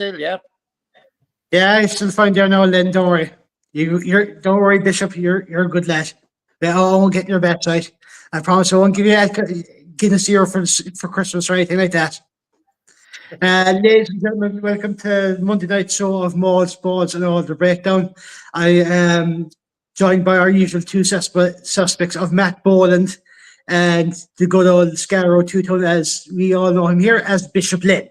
Yeah. Yeah, I still find you now, Len. Don't worry. Don't worry, Bishop. You're a good lad. Yeah, I won't get your bet right. I promise I won't give you a Guinness Euro for Christmas or anything like that. Ladies and gentlemen, welcome to Monday night show of Mauls, Balls, and all the breakdown. I am joined by our usual two suspects of Matt Boland and the good old Scarrow Two-Tone, as we all know him here, as Bishop Lynn.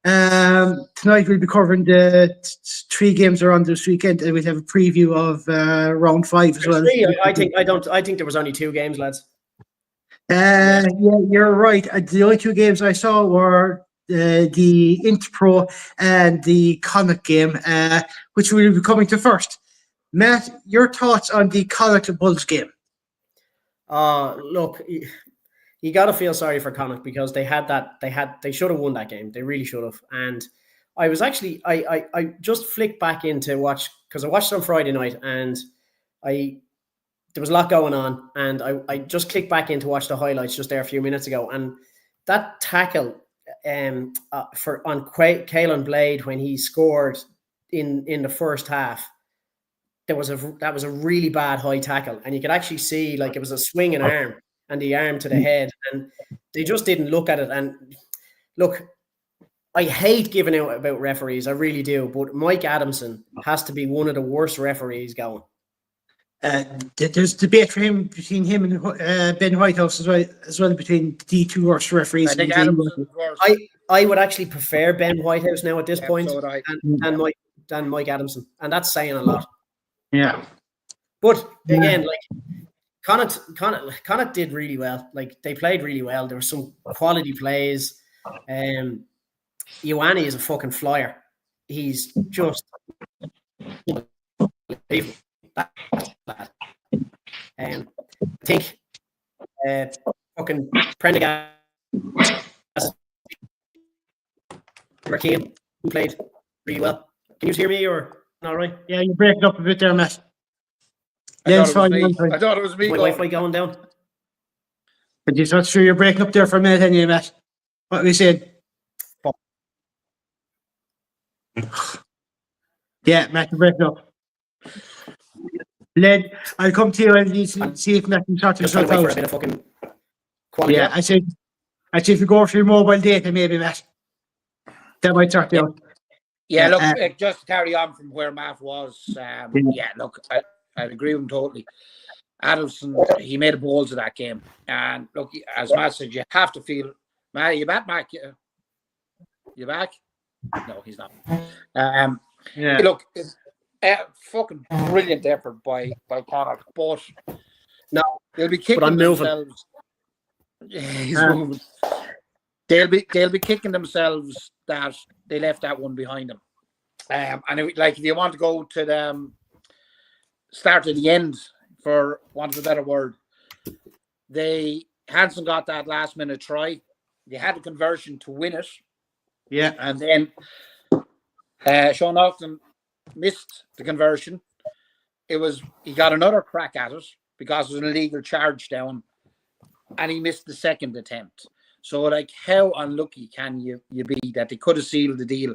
Tonight we'll be covering the three games around this weekend, and we'll have a preview of round 5 as well. I think there was only 2 games, lads. Yeah, you're right. The only 2 games I saw were the Interpro and the Connacht game, which we'll be coming to first. Matt, your thoughts on the Connacht Bulls game? Look, you got to feel sorry for Connacht because they should have won that game. They really should have. And I was actually, I just flicked back in to watch, because I watched it on Friday night, and there was a lot going on, and I just clicked back in to watch the highlights just there a few minutes ago, and that tackle on Caelan Blade when he scored in the first half, that was a really bad high tackle, and you could actually see like it was a swinging arm and the arm to the head, and they just didn't look at it. And look, I hate giving out about referees, I really do, but Mike Adamson has to be one of the worst referees going. There's debate for him between him and Ben Whitehouse as well between the 2 worst referees. I think Adamson worse. I would actually prefer Ben Whitehouse now at this point So would I. than Mike Adamson, and that's saying a lot. Yeah, but again, like Connacht did really well. Like they played really well. There were some quality plays. Ioane is a fucking flyer. He's just I think fucking Prendergast Rakim played really well. Can you hear me or not? Right? Yeah, you're breaking up a bit there, Matt. I thought it was me. My Wi-Fi going down. But you're not sure you're breaking up there for a minute, anyway, Matt. What are we saying? Yeah, Matt, you're breaking up. Len, I'll come to you and see if Matt can sort himself out. For a bit of fucking quality. Yeah, I say if you go for your mobile data, maybe, Matt. That might sort you out. Yeah, look, just to carry on from where Matt was. Yeah, look, I agree with him totally. Adamson, he made a balls of that game. And look, as Matt said, you have to feel. Matt, you back, Matt? You back? No, he's not. Yeah. Look, it's fucking brilliant effort by Connacht, but no, they'll be kicking themselves. Yeah, he's moving. They'll be kicking themselves that they left that one behind them. And if you want to go to the start to the end, for want of a better word, Hansen got that last minute try. They had a conversion to win it. Yeah, and then Sean Austin missed the conversion. He got another crack at it because it was an illegal charge down, and he missed the second attempt. So, like, how unlucky can you be that they could have sealed the deal?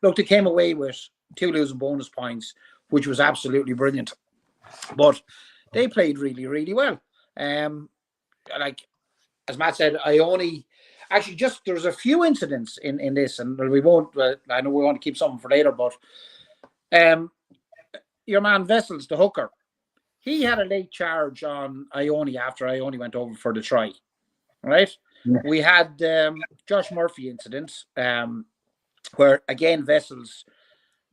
Look, they came away with 2 losing bonus points, which was absolutely brilliant. But they played really, really well. Like, as Matt said, there's a few incidents in this, and we won't. I know we want to keep something for later, but your man Vessels, the hooker, he had a late charge on Ione after Ione went over for the try. Right? Yeah. We had Josh Murphy incidents where again Vessels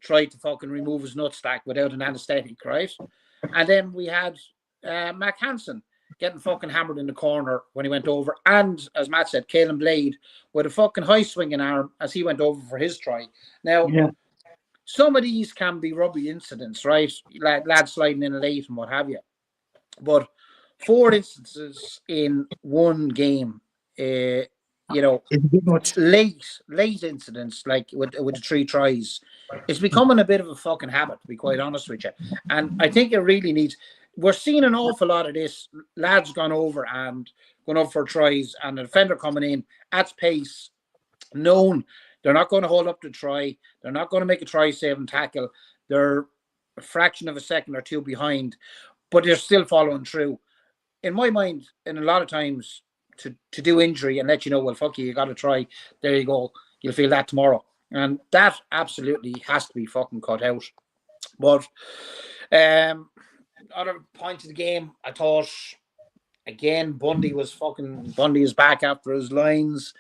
tried to fucking remove his nutsack without an anaesthetic, right? And then we had Mac Hansen getting fucking hammered in the corner when he went over. And, as Matt said, Caelan Blade with a fucking high swinging arm as he went over for his try. Now, some of these can be rugby incidents, right? Lads sliding in late and what have you. But 4 instances in one game, late incidents, like with the 3 tries, it's becoming a bit of a fucking habit, to be quite honest with you. And I think it really needs... We're seeing an awful lot of this. Lads gone over for tries, and a defender coming in at pace, known They're not going to hold up the try. They're not going to make a try-saving tackle. They're a fraction of a second or two behind, but they're still following through. In my mind, and a lot of times, to do injury and let you know, well, fuck you got to try. There you go. You'll feel that tomorrow. And that absolutely has to be fucking cut out. But other points of the game, I thought, again, Bundy is back after his lines,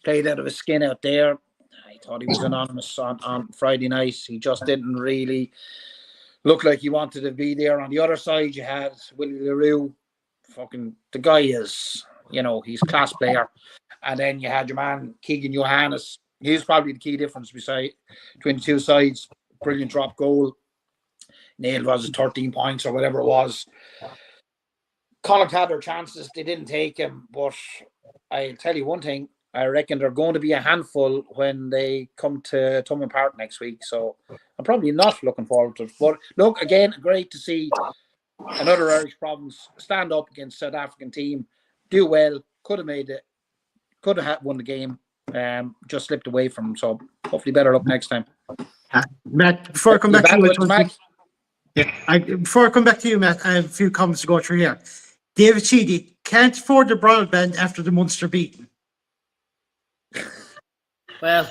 played out of his skin out there. I thought he was anonymous on Friday night. He just didn't really look like he wanted to be there. On the other side, you had Willie LaRue. Fucking the guy is, he's a class player. And then you had your man Keegan Johannes. He's probably the key difference between the two sides. Brilliant drop goal. Nailed was it 13 points or whatever it was. Connacht had their chances. They didn't take him. But I'll tell you one thing. I reckon they're going to be a handful when they come to Thomond Park next week. So I'm probably not looking forward to it. But look, again, great to see another Irish province stand up against South African team, do well, could have made it, could have won the game, just slipped away from them. So hopefully better luck next time. Matt, before I come back to you, before I come back to you, Matt, I have a few comments to go through here. David Sheedy can't afford the broadband after the Munster beating. Well,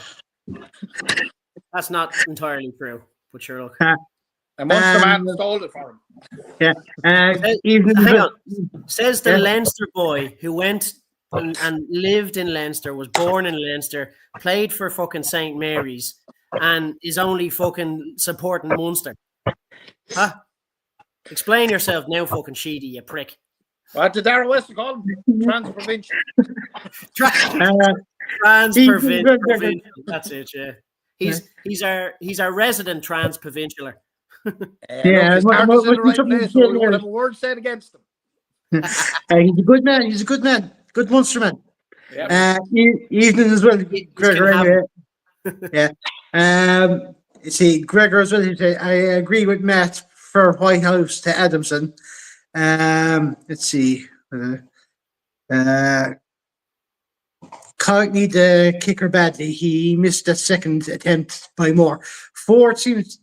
that's not entirely true, but sure, look. A Munster man stole it for him. Yeah. Hang on. Says the Leinster boy who went and lived in Leinster, was born in Leinster, played for fucking St. Mary's, and is only fucking supporting Munster. Huh? Explain yourself now, fucking Sheedy, you prick. What did Darrell West call him? Trans-provincial. Trans-provincial. That's it, yeah. He's our resident trans-provincialer. Yeah, we'll have a word said against him. He's a good man. He's a good man. Good Munster man. Yeah. Evening as well, Gregor. Yeah. See, Gregor as well. I agree with Matt for Whitehouse to Adamson. Let's see. Connacht need the kicker badly. He missed that second attempt by more. Ford seems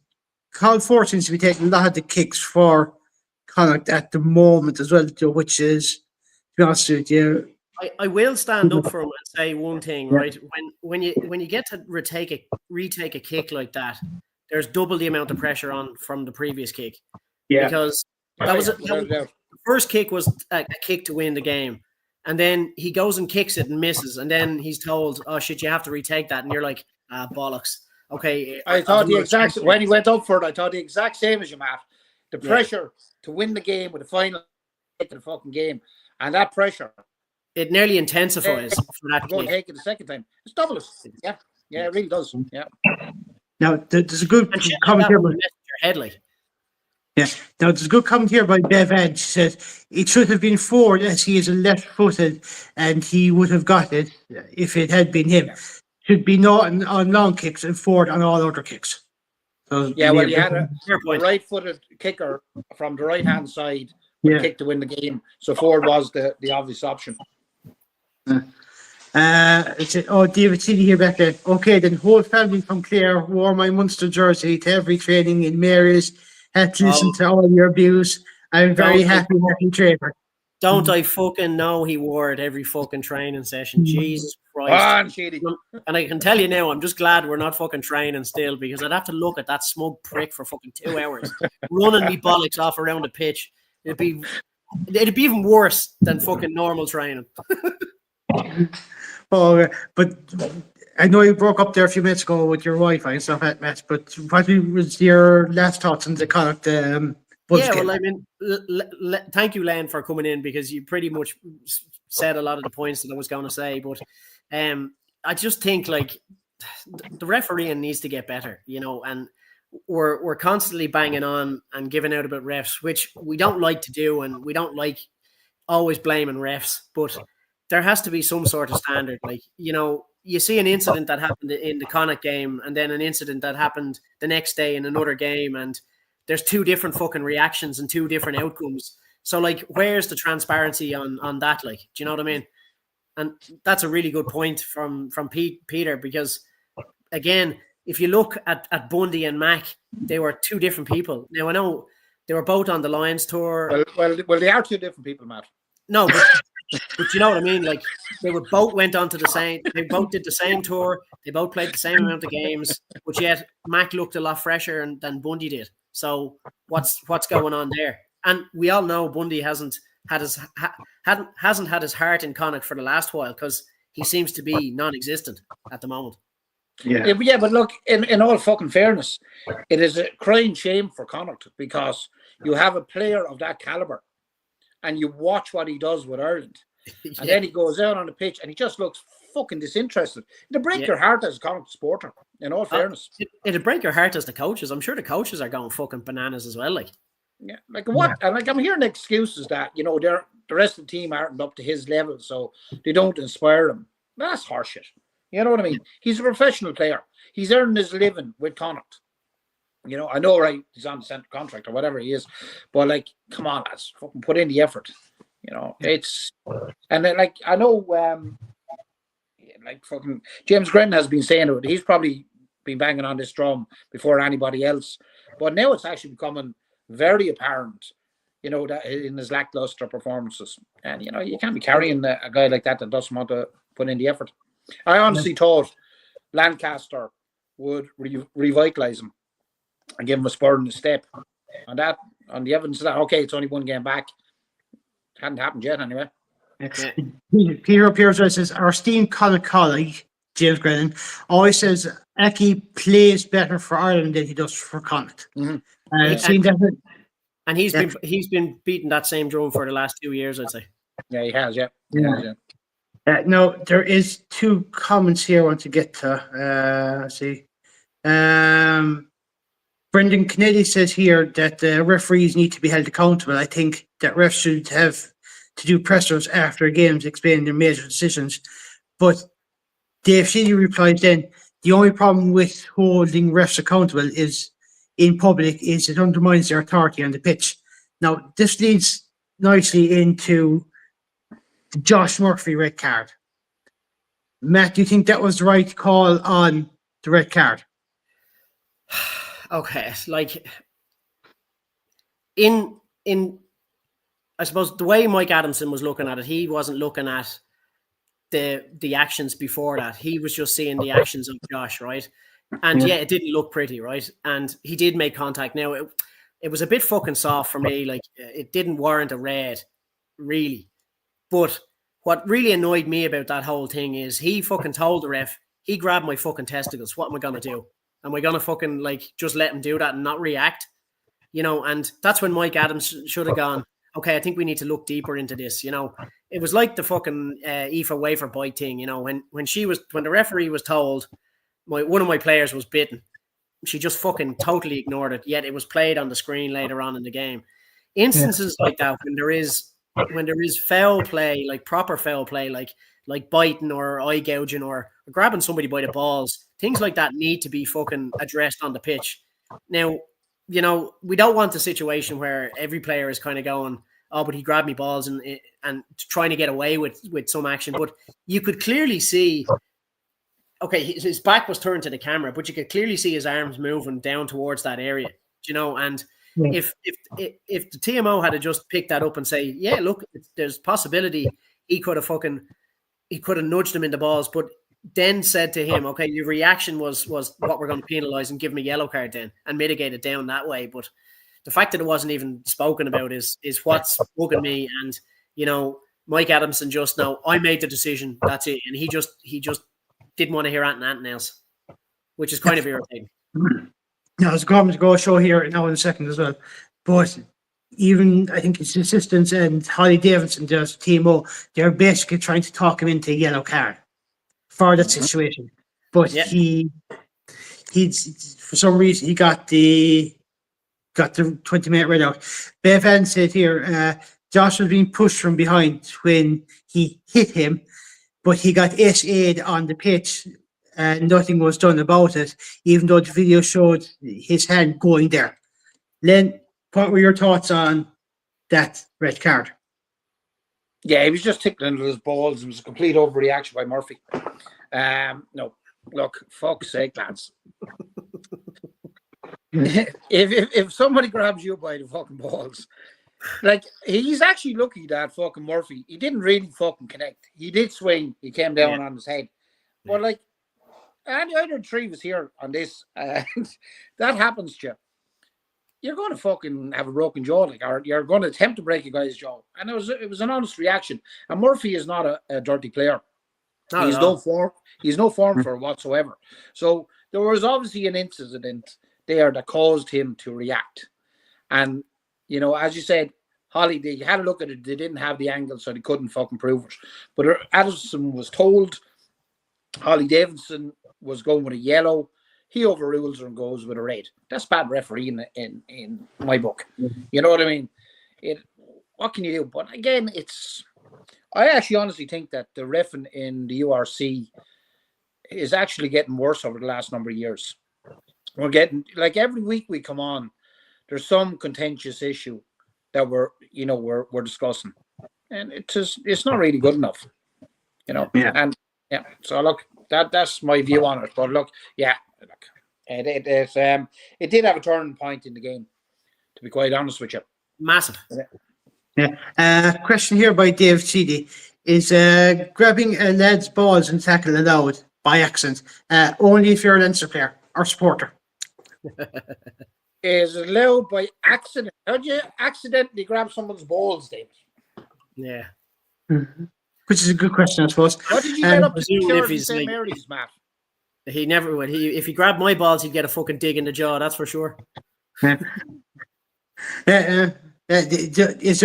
to be taking a lot of the kicks for Connacht at the moment as well, which is, to be honest with you. I will stand up for him and say one thing, right? When you get to retake a kick like that, there's double the amount of pressure on from the previous kick. Yeah. Because the first kick was a kick to win the game. And then he goes and kicks it and misses. And then he's told, oh, shit, you have to retake that. And you're like, bollocks. Okay. I thought when he went up for it, I thought the exact same as you, Matt. The pressure to win the game with the final kick of the fucking game. And that pressure. It nearly intensifies for that kick. kick. Take it the second time. It's double. Yeah. Yeah, it really does. Yeah. Now, there's a good comment here. Yeah. Now, there's a good comment here by Bev Edge. She says, it should have been Ford as he is a left-footed and he would have got it if it had been him. Yeah. Should be Norton on long kicks and Ford on all other kicks. So, you had a right-footed kicker from the right-hand side kick to win the game. So Ford was the obvious option. David City here back there. Okay, then whole family from Clare wore my Munster jersey to every training in Mary's. Had to listen to all your views. I'm very happy Trevor. Don't I fucking know he wore it every fucking training session. Jesus Christ. And I can tell you now, I'm just glad we're not fucking training still, because I'd have to look at that smug prick for fucking 2 hours running me bollocks off around the pitch. It'd be even worse than fucking normal training. But I know you broke up there a few minutes ago with your Wi-Fi and stuff, Matt. But what was your last thoughts on the Connacht? Well, I mean, thank you, Len, for coming in, because you pretty much said a lot of the points that I was going to say. But I just think like the refereeing needs to get better, and we're constantly banging on and giving out about refs, which we don't like to do, and we don't like always blaming refs, but there has to be some sort of standard. Like, you see an incident that happened in the Connacht game and then an incident that happened the next day in another game, and there's 2 different fucking reactions and 2 different outcomes. So, like, where's the transparency on that? Like, do you know what I mean? And that's a really good point from Peter, because again, if you look at Bundy and Mac, they were two different people. Now I know they were both on the Lions tour. Well, they are two different people, Matt. No, but you know what I mean. Like they both went on to they both did the same tour. They both played the same amount of games, but yet Mac looked a lot fresher than Bundy did. So what's going on there? And we all know Bundy hasn't had his heart in Connacht for the last while because he seems to be non-existent at the moment. Yeah, but look, in all fucking fairness, it is a crying shame for Connacht because you have a player of that caliber and you watch what he does with Ireland. And then he goes out on the pitch and he just looks fucking disinterested. It'll break your heart as a Connacht supporter, in all fairness. It'll break your heart as the coaches. I'm sure the coaches are going fucking bananas as well. Like, yeah, like what? Yeah. And like I'm hearing excuses that, you know, the rest of the team aren't up to his level, so they don't inspire him. That's horseshit. You know what I mean? He's a professional player. He's earning his living with Connacht. You know, I know, right? He's on the centre contract or whatever he is, but like, come on, lads, fucking put in the effort. You know, it's and then like I know, like fucking James Grennan has been saying it. He's probably been banging on this drum before anybody else, but now it's actually becoming very apparent. You know, that in his lackluster performances, and you know, you can't be carrying a guy like that doesn't want to put in the effort. I honestly thought Lancaster would revitalise him and give him a spur in the step. On the evidence of that, okay, it's only one game back. Hadn't happened yet, anyway. Peter Pierce says, our esteemed colleague, James Grennan, always says Aki plays better for Ireland than he does for Connacht. Mm-hmm. And he's been beating that same drum for the last 2 years, I'd say. Yeah, he has, yeah. No, there is two comments here I want to get to. Let's see. Brendan Kennedy says here that the referees need to be held accountable. I think that refs should have to do pressers after games explaining their major decisions. But Dave Sheedy replied then, the only problem with holding refs accountable is in public is it undermines their authority on the pitch. Now, this leads nicely into the Josh Murphy red card. Matt, do you think that was the right call on the red card? Okay, like in I suppose the way Mike Adamson was looking at it, he wasn't looking at the actions before that. He was just seeing the actions of Josh, right? And yeah, it didn't look pretty, right? And he did make contact. Now it was a bit fucking soft for me. Like it didn't warrant a red, really. But what really annoyed me about that whole thing is he fucking told the ref, he grabbed my fucking testicles. What am I gonna do? Am I gonna fucking like just let him do that and not react? You know, and that's when Mike Adams should have gone, okay, I think we need to look deeper into this. You know, it was like the fucking Aoife wafer bite thing. You know, when the referee was told one of my players was bitten, she just fucking totally ignored it. Yet it was played on the screen later on in the game. Instances like that when there is foul play, like proper foul play, like biting or eye gouging or grabbing somebody by the balls, things like that need to be fucking addressed on the pitch. Now, you know, we don't want a situation where every player is kind of going, oh, but he grabbed me balls and trying to get away with some action. But you could clearly see, okay, his back was turned to the camera, but you could clearly see his arms moving down towards that area, you know, and if the TMO had just picked that up and say, yeah, look, there's possibility he could have nudged him in the balls, but then said to him, okay, your reaction was what we're going to penalise and give him a yellow card then and mitigate it down that way. But the fact that it wasn't even spoken about is what's bugging me. And, you know, Mike Adamson just now, I made the decision, that's it. And he just didn't want to hear anything else, which is kind of irritating. Now, there's a comment to go show here now in a second as well. But even, I think his assistants and Holly Davidson, there's TMO, they're basically trying to talk him into a yellow card for that situation. But he's for some reason, he got the 20-minute red out. Bev Ann said here, Josh was being pushed from behind when he hit him, but he got SA'd on the pitch and nothing was done about it, even though the video showed his hand going there. Len, what were your thoughts on that red card? Yeah, he was just tickling into his balls. It was a complete overreaction by Murphy. No, look, fuck's sake, lads. if somebody grabs you by the fucking balls, like, he's actually lucky that fucking Murphy, he didn't really fucking connect. He did swing, he came down on his head. But, like, and either three was here on this, and that happens to you. You're going to fucking have a broken jaw, like, or you're going to attempt to break a guy's jaw. And it was an honest reaction. And Murphy is not a dirty player. He's no form for it whatsoever. So there was obviously an incident there that caused him to react. And, you know, as you said, Holly, they had a look at it. They didn't have the angle, so they couldn't fucking prove it. But Addison was told Holly Davidson was going with a yellow. He overrules her and goes with a red. That's bad refereeing in my book. You know what I mean? What can you do? But again, I actually honestly think that the reffing in the URC is actually getting worse over the last number of years. We're getting, like, every week we come on, there's some contentious issue that we're discussing, and it's not really good enough, you know. Yeah. And so look, that's my view on it. But look, it did have a turning point in the game, to be quite honest with you. Massive. Yeah. Question here by Dave Seedy. Is grabbing a lad's balls and tackle allowed by accident? Only if you're a Leinster player or supporter. Is it allowed by accident? How do you accidentally grab someone's balls, David? Yeah. Mm-hmm. Which is a good question, I suppose. What did you get up to if he's St. like, Mary's, Matt? He never would. If he grabbed my balls, he'd get a fucking dig in the jaw. That's for sure. Is there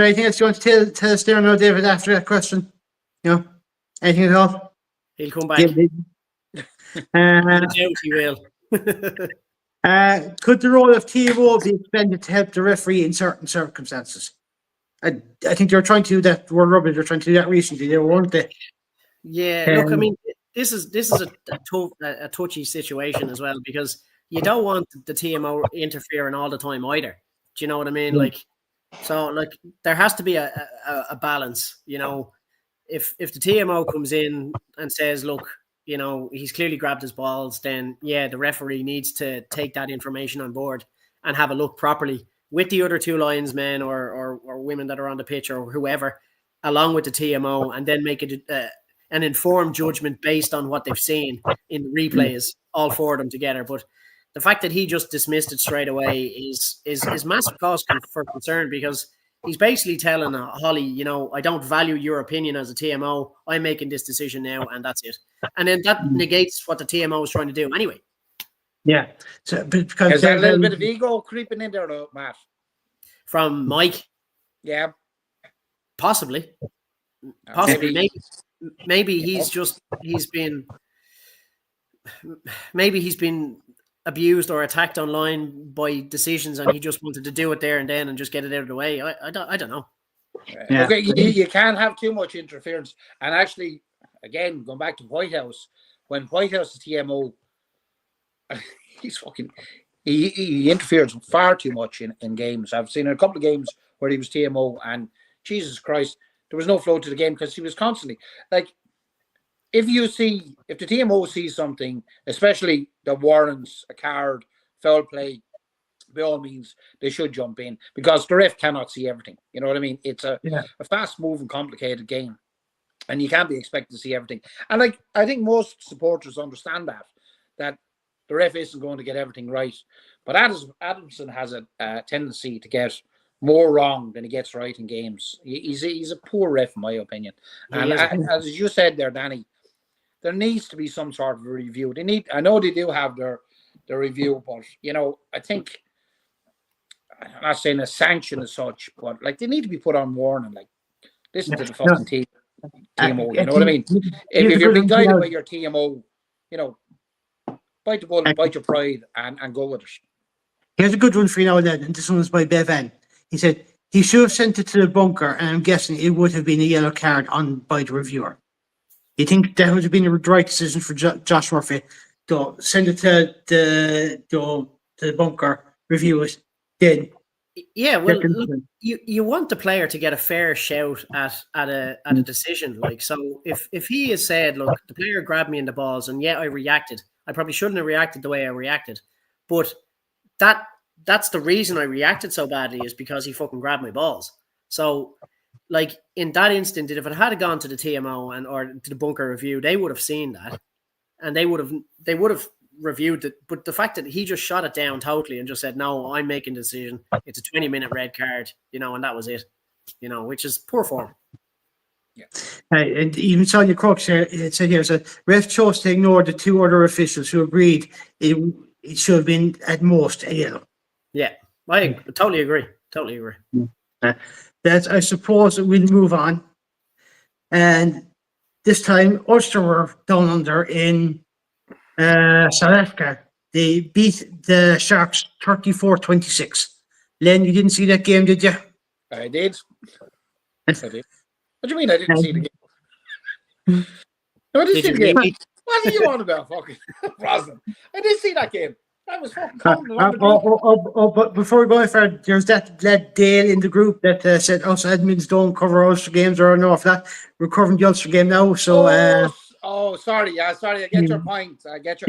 anything else you want to tell us there now, David, after that question? You know, anything at all? He'll come back. He will. Could the role of TMO be expanded to help the referee in certain circumstances? I think they're trying to do that. World Rugby, they're trying to do that recently, weren't they? Yeah, look, I mean, this is a touchy situation as well, because you don't want the TMO interfering all the time either. Do you know what I mean? Like, so like there has to be a balance. You know, if the TMO comes in and says, look, you know, he's clearly grabbed his balls, then yeah, the referee needs to take that information on board and have a look properly with the other two linesmen or women that are on the pitch or whoever, along with the TMO, and then make it an informed judgment based on what they've seen in the replays, all four of them together. But the fact that he just dismissed it straight away is massive cause for concern, because he's basically telling Holly, you know, I don't value your opinion as a TMO. I'm making this decision now, and that's it. And then that negates what the TMO is trying to do anyway. Yeah. So, because is there a little bit of ego creeping in there, though, Matt? From Mike? Yeah. Possibly. Maybe he's been abused or attacked online by decisions, and he just wanted to do it there and then and just get it out of the way. I don't know. Yeah. Okay, you can't have too much interference. And actually, again, going back to Whitehouse, when Whitehouse is TMO, he interferes far too much in games. I've seen a couple of games where he was TMO, and Jesus Christ, there was no flow to the game because he was constantly like, if the TMO sees something, especially that warrants a card, foul play, by all means, they should jump in, because the ref cannot see everything. You know what I mean? It's a fast-moving, complicated game, and you can't be expected to see everything. And like, I think most supporters understand that the ref isn't going to get everything right. But Adamson has a tendency to get more wrong than he gets right in games. He's a poor ref, in my opinion. And as you said there, Danny, there needs to be some sort of review. I know they do have their review, but you know, I think, I'm not saying a sanction as such, but like, they need to be put on warning. Like, listen to the fucking TMO. You know what I mean? If you're being guided by your TMO, you know, bite the bullet, bite your pride, and go with it. Here's a good one for you now, then, and this one was by Bevan. He said he should have sent it to the bunker, and I'm guessing it would have been a yellow card by the reviewer. You think that would have been the right decision for Josh Murphy to send it to the bunker, review it, then Yeah, well, look, you want the player to get a fair shout at a decision. Like, so if he has said, look, the player grabbed me in the balls, and I reacted. I probably shouldn't have reacted the way I reacted, but that's the reason I reacted so badly is because he fucking grabbed my balls. So, like in that instant, if it had gone to the TMO or to the bunker review, they would have seen that, and they would have reviewed it. But the fact that he just shot it down totally and just said, "No, I'm making the decision. It's a 20-minute red card," and that was it. Which is poor form. Yeah. And even Sonia Crooks here, it said here, so ref chose to ignore the 2 other officials who agreed it should have been at most a yellow. Yeah, I totally agree. Totally agree. That I suppose we'll move on. And this time, Ulster were down under in South Africa. They beat the Sharks 34-26. Len, you didn't see that game, did you? I did. What do you mean I didn't see the game? No, I didn't see the game. What are you on about, fucking Brosnan? I didn't see that game. I was fucking calling but before we go any further, there's that lad Dale in the group that said us admins don't cover Ulster games, or no, if that we're covering the Ulster game now. So sorry, sorry. I get your point. I get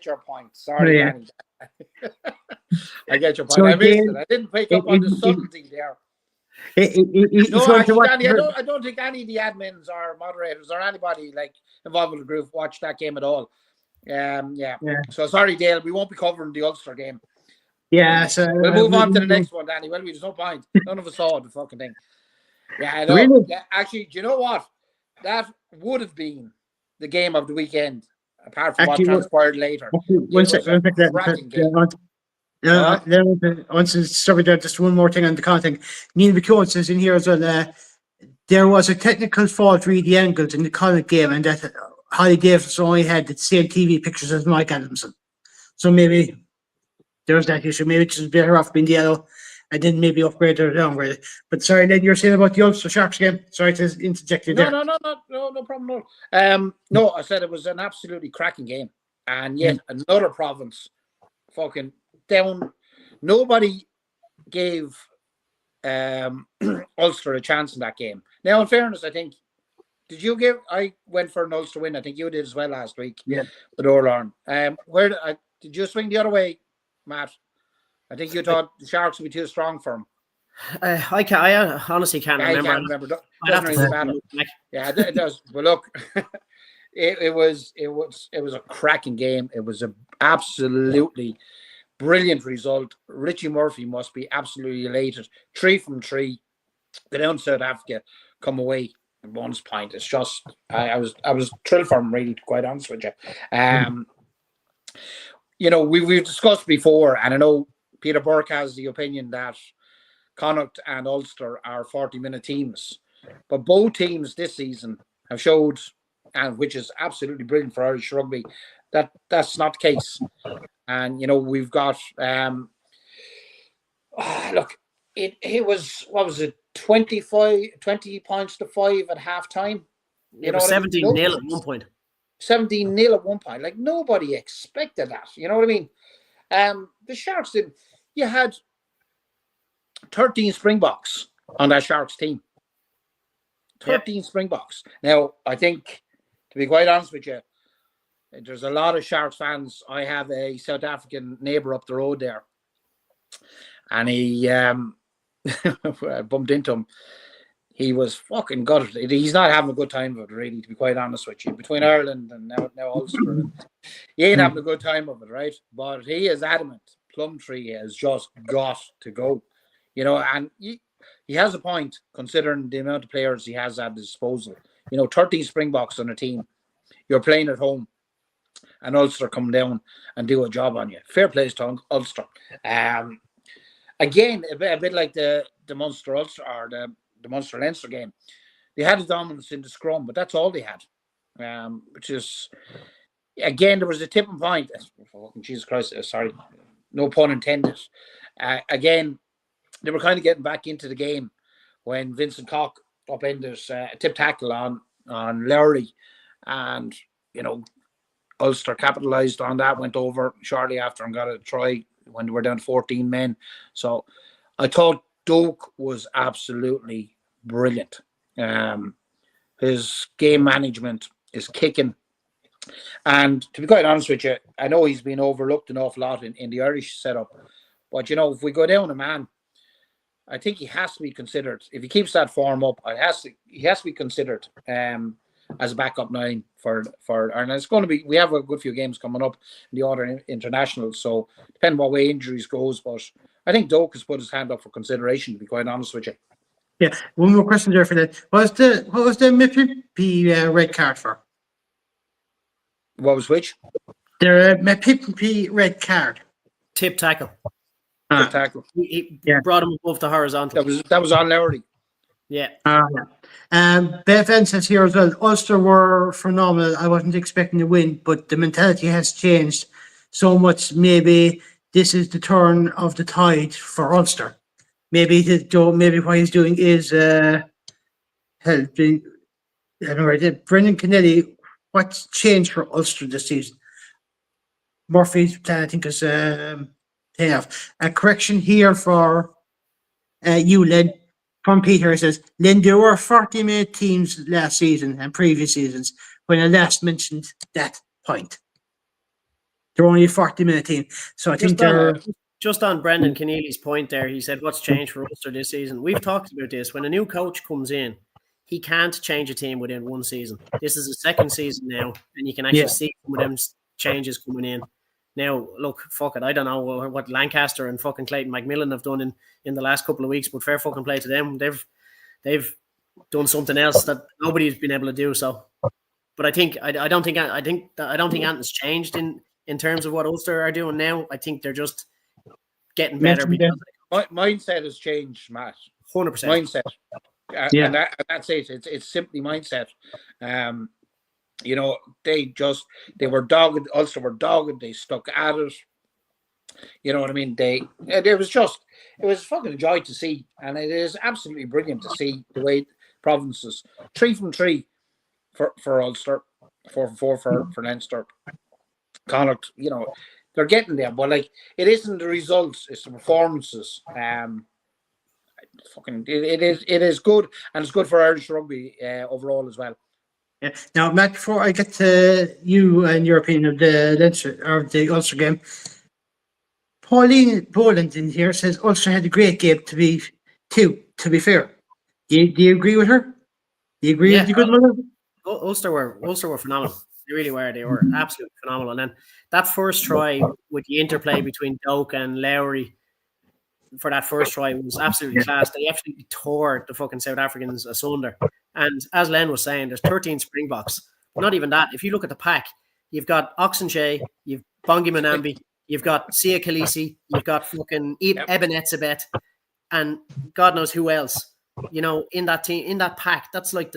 your point. Sorry, Danny. I get your point. So I missed it. I didn't pick up on the subtlety there. No, actually, Danny, I don't think any of the admins or moderators or anybody like involved with the group watched that game at all. So sorry, Dale. We won't be covering the Ulster game. Yeah, so we'll move on to the next one, Danny. Well, there's no point. None of us saw the fucking thing. Yeah, I know. Really? Yeah, actually, do you know what? That would have been the game of the weekend, apart from what transpired later. Once it's started there, just one more thing on the content. Neil McKeown says in here as well, there was a technical fault read the angles in the Connacht game, and that Holly Davis only had the same TV pictures as Mike Adamson. So maybe there's that issue. Maybe it's just better off being the yellow and then maybe upgrade or downgrade. But sorry, Len, you're saying about the Ulster Sharks game. Sorry to interject you there. No problem. No, I said it was an absolutely cracking game. And yet another province fucking down. Nobody gave Ulster a chance in that game. Now, in fairness, I think, I went for an Ulster win. I think you did as well last week. Yeah. With Orlarn. Did you swing the other way, Matt? I think you thought the Sharks would be too strong for him. I honestly can't remember. I can't remember. Doesn't really matter. Yeah, it does. But look, it was a cracking game. It was an absolutely brilliant result. Richie Murphy must be absolutely elated. 3 from 3. Go down to South Africa, come away at bonus point. It's just I was thrilled for him, really, to be quite honest with you. We've discussed before, and I know Peter Burke has the opinion that Connacht and Ulster are 40-minute teams. But both teams this season have showed, and which is absolutely brilliant for Irish rugby, that that's not the case. And, we've got, look, it was, what was it, 20 points to 5 at half time? It was 17-0 at one point. 17-0 at one point. Like, nobody expected that. You know what I mean? The Sharks did. You had 13 Springboks on that Sharks team. 13 Springboks. Now, I think, to be quite honest with you, there's a lot of Sharks fans. I have a South African neighbour up the road there. And he, I bumped into him. He was fucking gutted. He's not having a good time of it, really, to be quite honest with you. Between Ireland and now Ulster, he ain't having a good time of it, right? But he is adamant. Plumtree has just got to go, and he has a point considering the amount of players he has at his disposal. 13 Springboks on a team. You're playing at home, and Ulster come down and do a job on you. Fair play to Ulster. Again, a bit like the Munster Ulster or the Munster Leinster game. They had a dominance in the scrum, but that's all they had. Which is, again, there was a tipping point. Jesus Christ, sorry. No pun intended. Again, they were kind of getting back into the game when Vincent Koch upended a tip tackle on Lowry, and Ulster capitalised on that, went over shortly after and got a try when they were down 14 men. So I thought Doak was absolutely brilliant. His game management, his kicking. And to be quite honest with you, I know he's been overlooked an awful lot in the Irish setup. But, if we go down a man, I think he has to be considered. If he keeps that form up, he has to be considered as a backup 9 for and it's going to be. We have a good few games coming up in the other internationals, so depending what way injuries goes. But I think Doak has put his hand up for consideration. To be quite honest with you. Yeah, one more question there for that. What was the Mississippi red card for? What was which? The Mississippi red card. Tip tackle. Tackle. He brought him above the horizontal. That was on Lowry. Yeah. Ben says here as well, Ulster were phenomenal. I wasn't expecting to win, but the mentality has changed so much. Maybe this is the turn of the tide for Ulster. Maybe what he's doing is helping. I don't know. Brendan Kennedy, what's changed for Ulster this season? Murphy's plan, I think, is paying off. A correction here for you, Lynn. From Peter, it says, Lynn, there were 40-minute teams last season and previous seasons when I last mentioned that point. They're only a 40-minute team. So I think they're... Just on Brendan Keneally's point there, he said, what's changed for Ulster this season? We've talked about this. When a new coach comes in, he can't change a team within one season. This is the second season now, and you can actually see some of them changes coming in. Now, look, fuck it. I don't know what Lancaster and fucking Clayton McMillan have done in the last couple of weeks, but fair fucking play to them. They've done something else that nobody's been able to do. So, but I don't think anything's changed in terms of what Ulster are doing now. I think they're just getting better. Mindset has changed, Matt. 100%. Mindset. And that's it. It's simply mindset. They were dogged. Ulster were dogged. They stuck at it. You know what I mean? It was fucking a joy to see, and it is absolutely brilliant to see the way provinces 3 from 3 for Ulster, 4 from 4 for Leinster, Connacht. They're getting there, but it isn't the results; it's the performances. It is good, and it's good for Irish rugby overall as well. Yeah. Now, Matt, before I get to you and your opinion of the Leinster or the Ulster game, Pauline Boland in here says Ulster had a great game to be fair. Do you agree with her? Do you agree with the good mother? Ulster were phenomenal. They really were. They were absolutely phenomenal. And then that first try with the interplay between Doak and Lowry for that first try was absolutely class. They absolutely tore the fucking South Africans asunder. And as Len was saying, there's 13 Springboks. Not even that. If you look at the pack, you've got Oxenche, you've Bongi Manambi, you've got Sia Khaleesi, you've got fucking Eben Etzebeth, and God knows who else. In that team, in that pack, that's like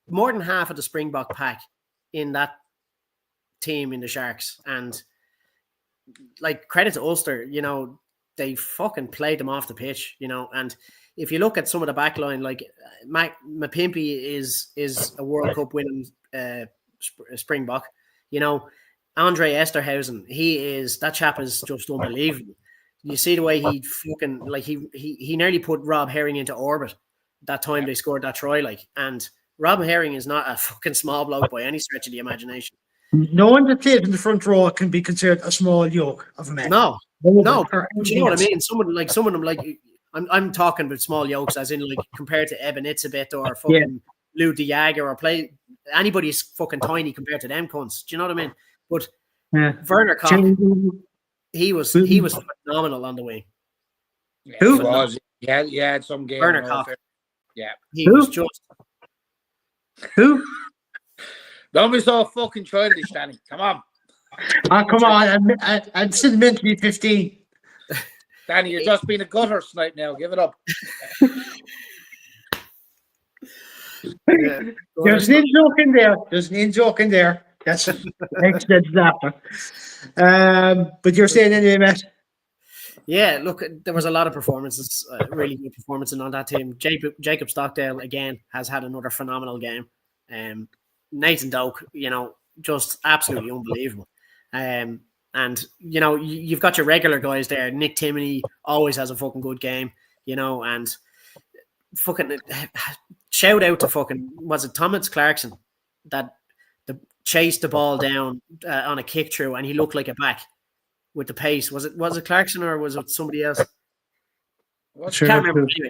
more than half of the Springbok pack in that team in the Sharks. And credit to Ulster, they fucking played them off the pitch, and if you look at some of the back line, like Mapimpi is a World Cup winning Springbok, Andre Esterhausen, that chap is just unbelievable. You see the way he fucking he nearly put Rob Herring into orbit that time they scored that try, and Rob Herring is not a fucking small bloke by any stretch of the imagination. No one that plays in the front row can be considered a small yoke of a man. No, but you know what I mean. I'm talking about small yokes, as in compared to Eben Itzebeth or fucking Lou de Jager or anybody's fucking tiny compared to them cunts. Do you know what I mean? But Werner Koch, he was phenomenal on the wing. Yeah, who was? Yeah, he had some game. Werner Koch. Yeah, he was just. Who? Don't be so fucking childish, Danny. Come on. Oh, come on. I'm still meant to be 15. Danny, you're just being a gutter tonight now. Give it up. There's an in-joke in there. That's excellent laughter. But you're saying anyway, Matt? Yeah, look, there was a lot of performances, really good performances on that team. Jacob Stockdale, again, has had another phenomenal game. Nathan Doak, just absolutely unbelievable. And, you know, you've got your regular guys there. Nick Timoney always has a fucking good game, you know, and fucking shout out to fucking, was it Thomas Clarkson that chased the ball down on a kick through and he looked like a back with the pace. Was it Clarkson or was it somebody else? Sure, Can't remember. Anyway,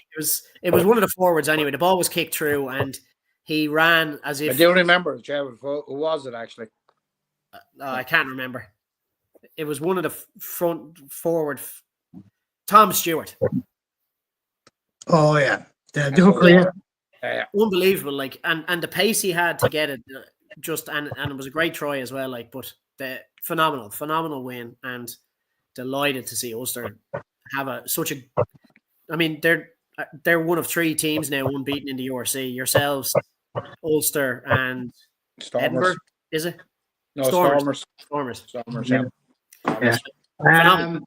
it was one of the forwards anyway. The ball was kicked through and he ran as if... I do remember, Jared. Who was it actually? I can't remember. It was one of the front forward, Tom Stewart. Oh yeah, the hooker. Yeah. Unbelievable, like, and the pace he had to get it, and it was a great try as well. Like, but the phenomenal win, and delighted to see Ulster have such a. I mean, they're one of 3 teams now unbeaten in the URC. Yourselves, Ulster, and Stormers. Edinburgh, is it? No, Stormers. Yeah. Phenomenal.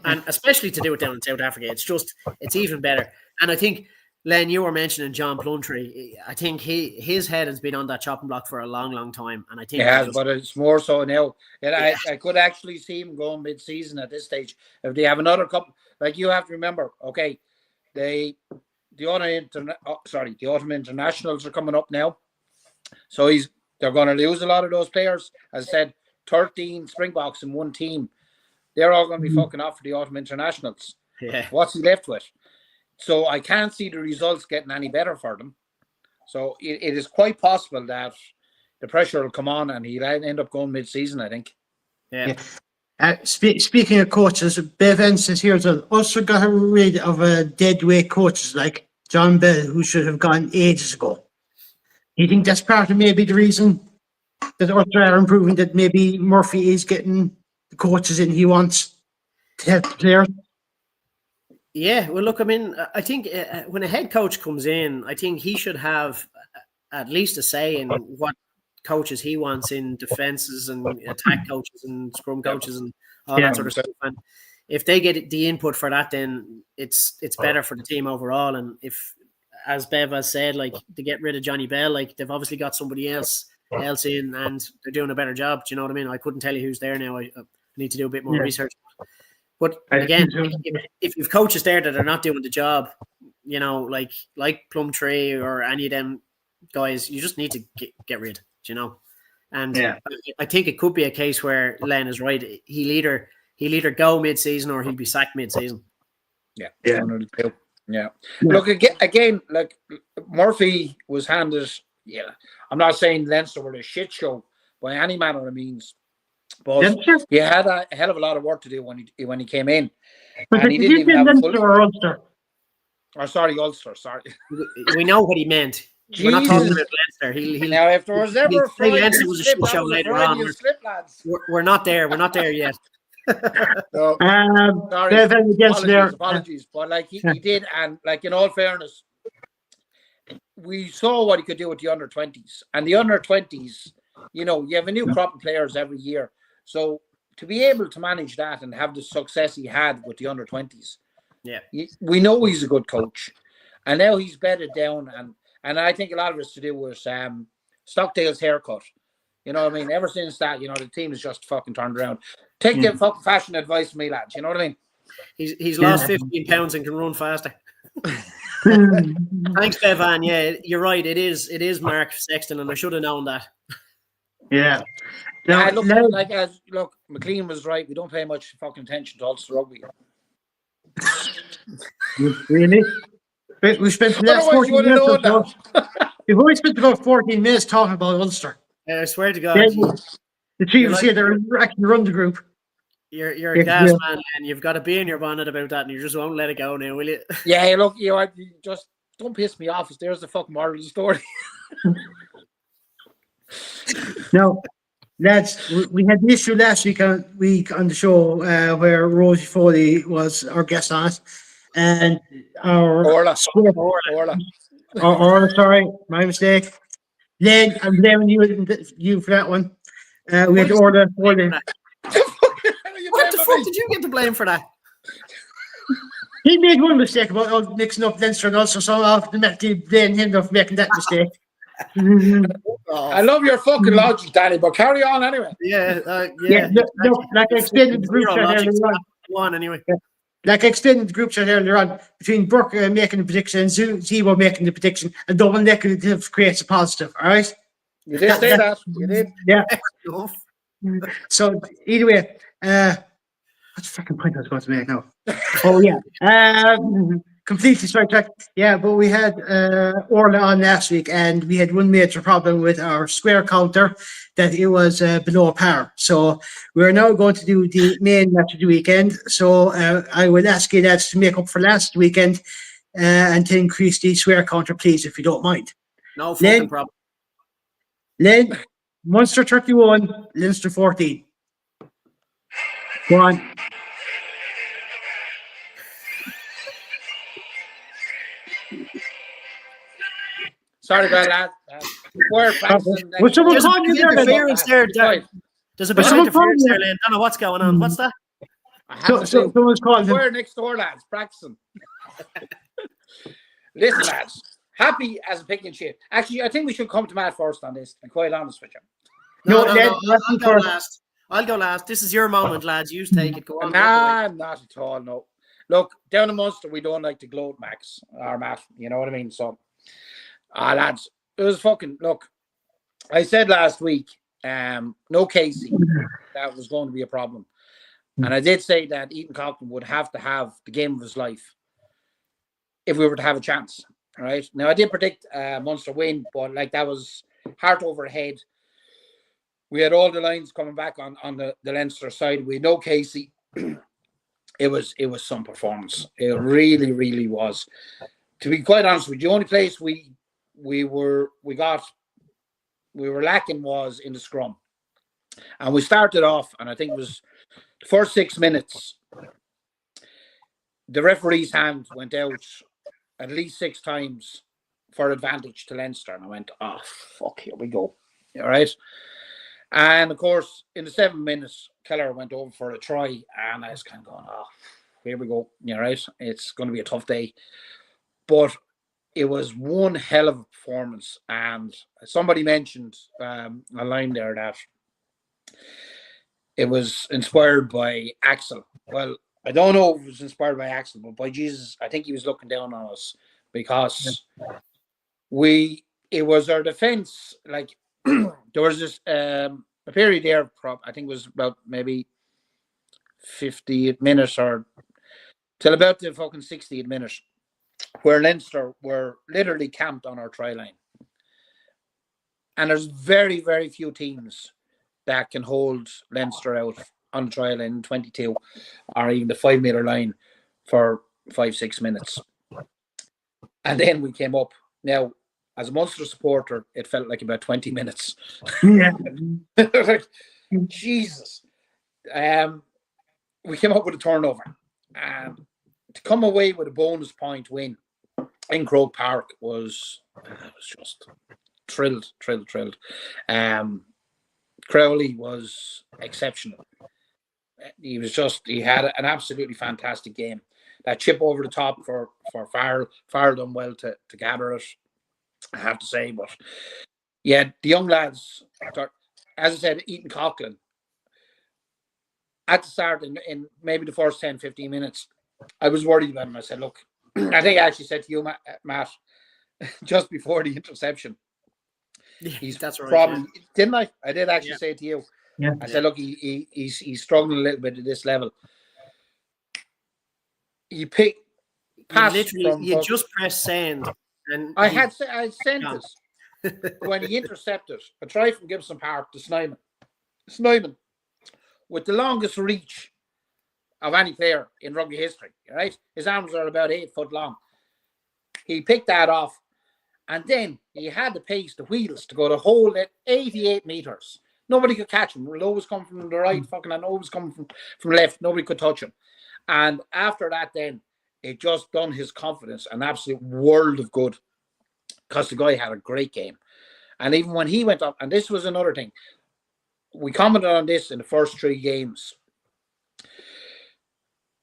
And especially to do it down in South Africa, it's even better. And I think, Len, you were mentioning John Plumtree. I think his head has been on that chopping block for a long time. And I think but it's more so now. I could actually see him going mid-season at this stage. If they have another couple, like, you have to remember, okay, the autumn internationals are coming up now, so they're going to lose a lot of those players. As I said, 13 Springboks in one team. They're all going to be fucking off for the autumn internationals. Yeah. What's he left with? So I can't see the results getting any better for them. So it is quite possible that the pressure will come on and he'll end up going mid-season, I think. Yeah. Speaking of coaches, Bev says here that Ulster got rid of a dead weight coaches like John Bell, who should have gone ages ago. Do you think that's part of maybe the reason that Ulster are improving, that maybe Murphy is getting the coaches in he wants to help the players? Yeah, well, look, I mean, I think when a head coach comes in, I think he should have at least a say in what coaches he wants in defenses and attack coaches and scrum coaches and all that sort of stuff. And if they get the input for that, then it's better for the team overall. And if, as Bev has said, like, to get rid of Johnny Bell, like, they've obviously got somebody else in and they're doing a better job. Do you know what I mean? I couldn't tell you who's there now. I need to do a bit more research. But again, if you've coaches there that are not doing the job, you know, like Plumtree or any of them guys, you just need to get rid, you know. And I think it could be a case where Len is right. He'll either go mid-season or he'll be sacked mid-season. Yeah. Look, again, like, Murphy was handed. Yeah, I'm not saying Leinster were a shit show by any manner of means, but he had a hell of a lot of work to do when he came in, and he didn't even have a full. Ulster. Ulster. Sorry, we know what he meant. We're not talking about Leinster. Now, if there was ever Leinster was a shit show later on, we're not there. We're not there yet. So, sorry, apologies, but like he did, and like, in all fairness, we saw what he could do with the under-20s, and the under-20s, you know, you have a new crop of players every year, so to be able to manage that and have the success he had with the under-20s, we know he's a good coach, and now he's bedded down, and I think a lot of it's to do with Stockdale's haircut. You know what I mean? Ever since that, you know, the team has just fucking turned around. Take the fucking fashion advice from me, lads. You know what I mean? He's lost 15 pounds and can run faster. Thanks, Bevan. Yeah, you're right. It is Mark Sexton, and I should have known that. Yeah. Look, McLean was right. We don't pay much fucking attention to Ulster rugby. Really? We spent the last 14 minutes. We've only spent about 14 minutes talking about Ulster. I swear to God. The teams here, they're actually run the group. You're a gas man, and you've got to be in your bonnet about that, and you just won't let it go now, will you? Yeah, look, you just don't piss me off. There's the fucking moral of the story. No, lads, we had the issue last week on the show where Rosie Foley was our guest on it, and our Orla. Sorry, my mistake. Len, I'm blaming you for that one. We had to order for them. What the fuck did you get to blame for that? He made one mistake about mixing up Leinster and Ulster, so I'll automatically blame him for making that mistake. I love your fucking logic, Danny, but carry on anyway. Yeah, Yeah, exactly. look, like I explained in the group Zero chat logic. earlier on. Go on anyway. Like I explained in the group chat earlier on, between Burke making the prediction and Zebo making the prediction, a double negative creates a positive. All right. You did say that. You did. Yeah. Enough. So either way, what the fucking point I was going to make now? Oh yeah, completely sidetracked. Yeah, but we had Orla on last week, and we had one major problem with our square counter, that it was below par. So we're now going to do the main match of the weekend. So I will ask you lads to make up for last weekend and to increase the square counter, please, if you don't mind. No fucking problem. Len, Munster 31, Leinster 14. Go on. Sorry about that. We're practicing. Was someone There's a calling bit you of there? interference there. There's a bit of someone interference calling there, you? Len. Don't know what's going on. What's that? I have to say, Someone's calling him. we're next door, lads, practicing. Listen, lads, happy as a picking shit. Actually, I think we should come to Matt first on this, and quite honest with you. No, No. Len, I'll go last. I'll go last. This is your moment, lads. You take it. Go on. Nah, not at all, no. Look, down in Munster, we don't like to gloat, Max, or Matt, you know what I mean? So, lads, it was fucking, look, I said last week, no Casey, that was going to be a problem. And I did say that Ethan Coughlin would have to have the game of his life if we were to have a chance, right? Now, I did predict Munster win, but like that was heart over head. We had all the lines coming back on the Leinster side. We had no Casey. It was some performance. It really, really was. To be quite honest with you, the only place we were lacking was in the scrum. And we started off, and I think it was the first 6 minutes, the referee's hand went out at least 6 times for advantage to Leinster. And I went, oh, fuck, here we go. All right. And of course, in the 7 minutes, Keller went over for a try, and I was kind of going, oh, here we go. All right. It's going to be a tough day. But it was one hell of a performance. And somebody mentioned a line there that it was inspired by Axel. Well, I don't know if it was inspired by Axel, but by Jesus, I think he was looking down on us because it was our defense. Like there was this a period there, I think it was about maybe 50th minute or till about the fucking 60th minute, where Leinster were literally camped on our try line. And there's very, very few teams that can hold Leinster out on the try line in 22 or even the 5 meter line for 5-6 minutes. And then we came up. Now, as a Munster supporter, it felt like about 20 minutes. Yeah. Like, Jesus. We came up with a turnover. To come away with a bonus point win in Croke Park was just thrilled. Crowley was exceptional. He had an absolutely fantastic game. That chip over the top for Farrell done well to gather it, I have to say. But yeah, the young lads, as I said, Ethan Coughlin, at the start in maybe the first 10-15 minutes, I was worried about him. I said, look, I think I actually said to you, Matt, just before the interception, he's that's right. probably didn't I? I did actually say to you. Yeah. I said, look, he's struggling a little bit at this level. You just press send, and I sent it when he intercepted a try from Gibson Park to Snyman. Snyman, with the longest reach of any player in rugby history, right? His arms are about 8 foot long. He picked that off, and then he had the pace, the wheels to go to hold it 88 meters. Nobody could catch him. Ronaldo was coming from the right, fucking Ronaldo was coming from left. Nobody could touch him. And after that, then it just done his confidence an absolute world of good, because the guy had a great game. And even when he went up, and this was another thing, we commented on this in the first 3 games.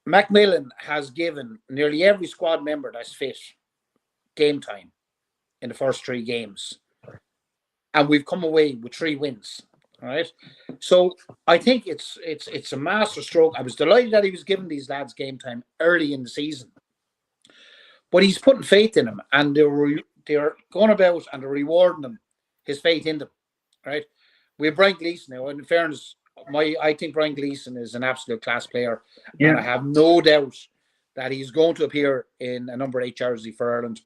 Macmillan has given nearly every squad member that's fit game time in the first 3 games. and we've come away with 3 wins. All right. So I think it's a master stroke. I was delighted that he was giving these lads game time early in the season, but he's putting faith in them, and they're going about and they're rewarding them his faith in them. Right. We have Brian Gleeson now. In fairness, I think Brian Gleeson is an absolute class player, and I have no doubt that he's going to appear in a number 8 jersey for Ireland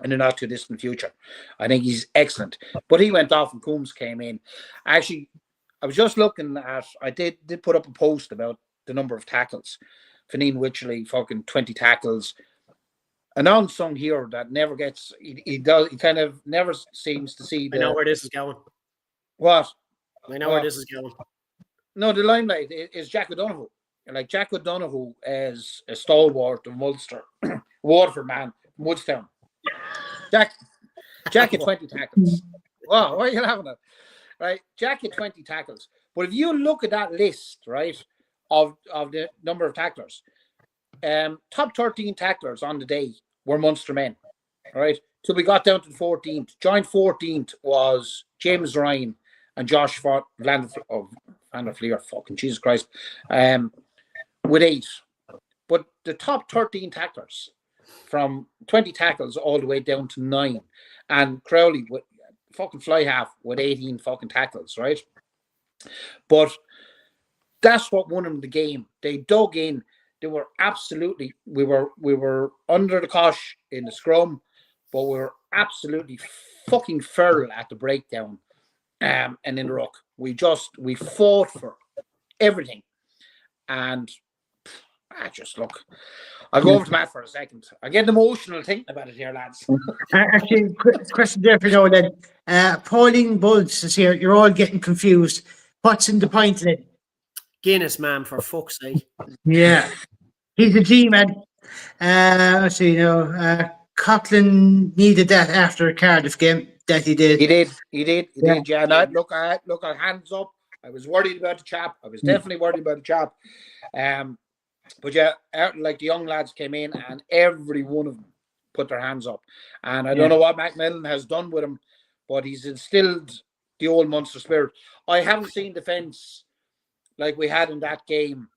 in the not too distant future. I think he's excellent. But he went off and Coombs came in. Actually, I was just looking at, I did put up a post about the number of tackles. Fineen Wycherley, fucking 20 tackles. An unsung hero that never gets, he kind of never seems to see I know where this is going. What? I know where this is going. No, the limelight is Jack O'Donoghue. Like Jack O'Donoghue is a stalwart of Ulster. Waterford man, Woodstown. Jack had 20 tackles. Wow, why are you laughing at? Right, Jack had 20 tackles. But if you look at that list, right, of the number of tacklers, top 13 tacklers on the day were Munster men, right? Till we got down to the 14th. Joint 14th was James Ryan and Josh Van der Fleer, fucking Jesus Christ, with 8. But the top 13 tacklers, from 20 tackles all the way down to 9, and Crowley with fucking fly half with 18 fucking tackles, right? But that's what won them the game. They dug in. They were absolutely, we were under the cosh in the scrum, but we were absolutely fucking feral at the breakdown and in the ruck. We fought for everything. And look, I'll go over to Matt for a second. I get emotional thinking about it here, lads. Actually, question there for now then. Pauline Bulls is here. You're all getting confused. What's in the pint then? Guinness, man, for fuck's sake. Yeah. He's a G man. Let's see, Coughlin needed that after a Cardiff game that he did. He did. Yeah. And look, hands up. I was worried about the chap. I was definitely worried about the chap. But yeah, like the young lads came in and every one of them put their hands up. And I don't know what Macmillan has done with him, but he's instilled the old Munster spirit. I haven't seen defence like we had in that game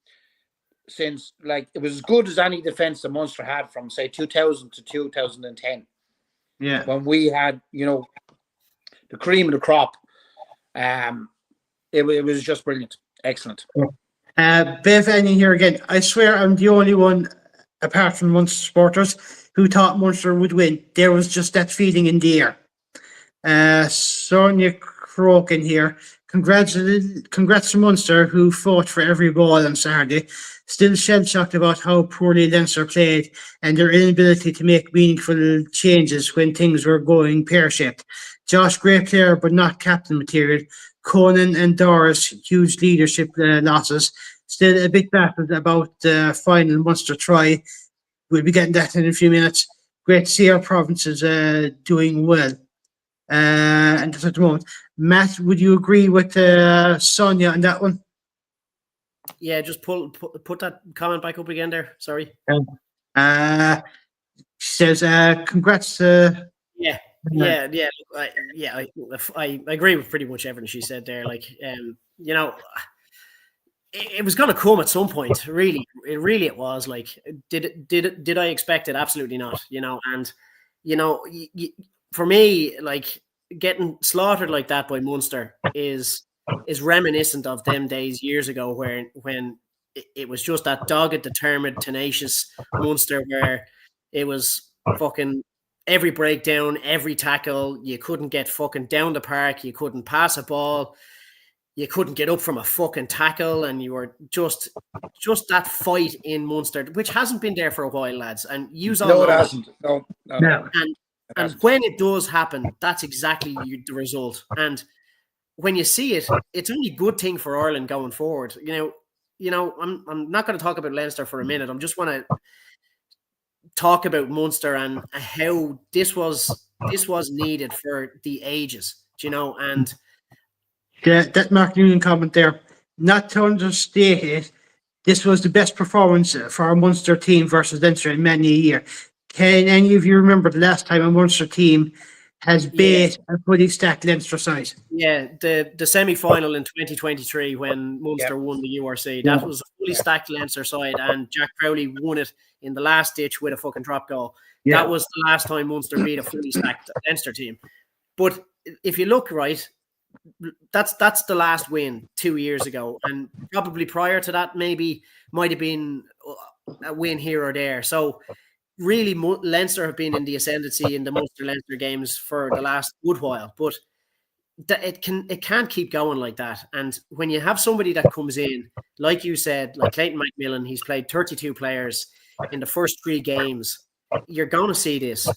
since, like, it was as good as any defence the Munster had from, say, 2000 to 2010. Yeah. When we had, the cream of the crop. It was just brilliant. Excellent. Bev Annie here again. I swear I'm the only one, apart from Munster supporters, who thought Munster would win. There was just that feeling in the air. Sonia Crokin here. Congrats to Munster, who fought for every ball on Saturday. Still shell-shocked about how poorly Leinster played and their inability to make meaningful changes when things were going pear-shaped. Josh, great player, but not captain material. Conan and Doris, huge leadership losses. Still a bit baffled about the final Munster try. We'll be getting that in a few minutes. Great to see our provinces doing well. And just at the moment, Matt, would you agree with Sonia on that one? Yeah, just put that comment back up again there. Sorry. She says, "Congrats." Yeah. I agree with pretty much everything she said there. Like, it was going to come at some point. Really, it was. Like, did I expect it? Absolutely not. And for me, like, getting slaughtered like that by Munster is reminiscent of them days years ago when it was just that dogged, determined, tenacious Munster where it was fucking every breakdown, every tackle. You couldn't get fucking down the park. You couldn't pass a ball. You couldn't get up from a fucking tackle, and you were just that fight in Munster, which hasn't been there for a while, lads. And No, it hasn't. No. And when it does happen, that's exactly the result. And when you see it, it's only a good thing for Ireland going forward. I'm not going to talk about Leinster for a minute. I'm just want to talk about Munster and how this was needed for the ages. And that Mark Newman comment there, not to understate it, this was the best performance for our Munster team versus Leinster in many a year. Can any of you remember the last time a Munster team has bait a fully stacked Leinster side. Yeah, the semi-final in 2023 when Munster won the URC, that was a fully stacked Leinster side, and Jack Crowley won it in the last ditch with a fucking drop goal. Yeah. That was the last time Munster beat a fully stacked Leinster team. But if you look right, that's the last win 2 years ago, and probably prior to that, maybe might have been a win here or there. So really, Leinster have been in the ascendancy in the Munster-Leinster games for the last good while, but it can't keep going like that. And when you have somebody that comes in, like you said, like Clayton McMillan, he's played 32 players in the first 3 games. You're going to see this.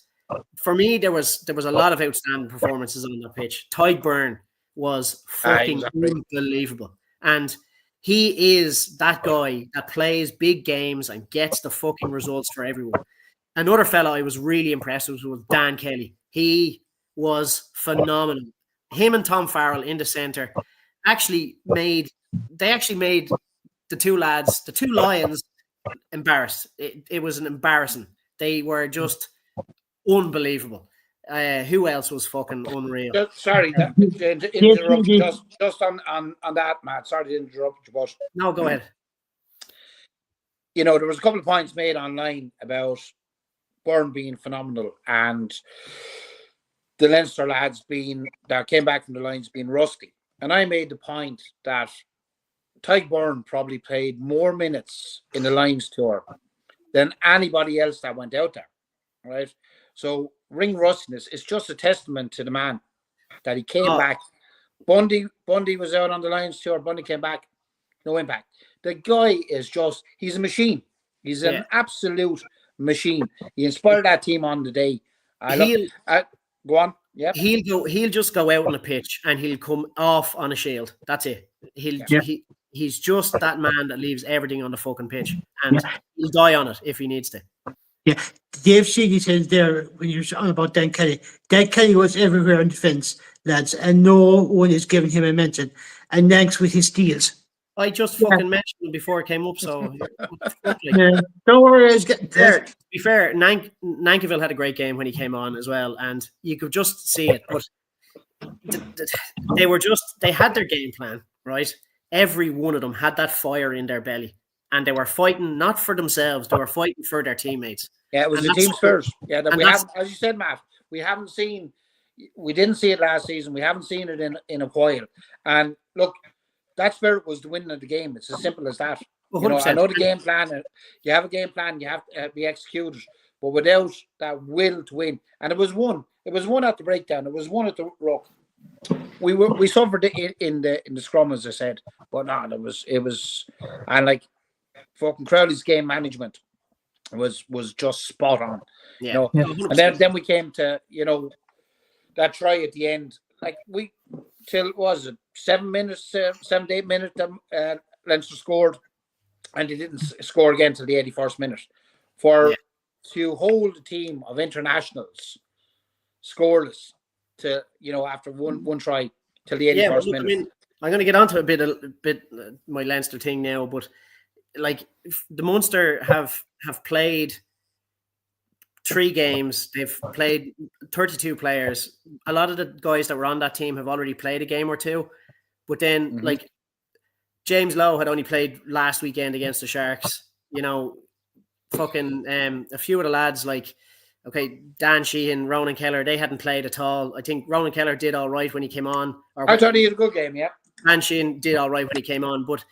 For me, there was a lot of outstanding performances on the pitch. Tadhg Byrne was fucking unbelievable, and he is that guy that plays big games and gets the fucking results for everyone. Another fella I was really impressed with was Dan Kelly. He was phenomenal. Him and Tom Farrell in the centre actually made the two lads, the 2 Lions, embarrassed. It was an embarrassing. They were just unbelievable. Who else was fucking unreal? Just on that, Matt. Sorry to interrupt you, but No, go ahead. You know, there was a couple of points made online about Byrne being phenomenal and the Leinster lads that came back from the Lions being rusty. And I made the point that Tadhg Byrne probably played more minutes in the Lions tour than anybody else that went out there, right? So ring rustiness is just a testament to the man that he came back. Bundy was out on the Lions tour. Bundy came back, no impact. The guy is he's a machine. He's an absolute machine. He inspired that team on the day. Go on. Yeah. He'll just go out on the pitch and he'll come off on a shield. That's it. He's just that man that leaves everything on the fucking pitch, and he'll die on it if he needs to. Yeah, Dave Sheehy says there when you're on about Dan Kelly. Dan Kelly was everywhere in defence, lads, and no one is giving him a mention. And next with his steals. I just fucking mentioned him before it came up, so don't worry, I was getting there. To be fair, Nankivell had a great game when he came on as well, and you could just see it. But they had their game plan, right? Every one of them had that fire in their belly, and they were fighting not for themselves; they were fighting for their teammates. Yeah, it was the team spirit. Yeah, that we have, as you said, Matt. We didn't see it last season. We haven't seen it in a while. And look, that spirit was the winning of the game. It's as simple as that. You know, I know the game plan. You have a game plan. You have to be executed, but without that will to win, and it was won. It was won at the breakdown. It was won at the ruck. We suffered in the scrum, as I said, but no, it was, and like fucking Crowley's game management was just spot on. Yeah. You know? And then we came to, you know, that try at the end. Like till was it 7 to 8 minutes Leinster scored, and they didn't score again till the 81st minute. To hold a team of internationals scoreless to, you know, after one try till the 81st minute. I mean, I'm going to get onto a bit my Leinster thing now, but like the Munster have played 3 games. They've played 32 players. A lot of the guys that were on that team have already played a game or 2, but then like James Lowe had only played last weekend against the Sharks. You know, fucking a few of the lads like, okay, Dan Sheehan, Ronan Keller, they hadn't played at all. I think Ronan Keller did all right when he came on. I thought he had a good game, yeah. Dan Sheehan did all right when he came on, but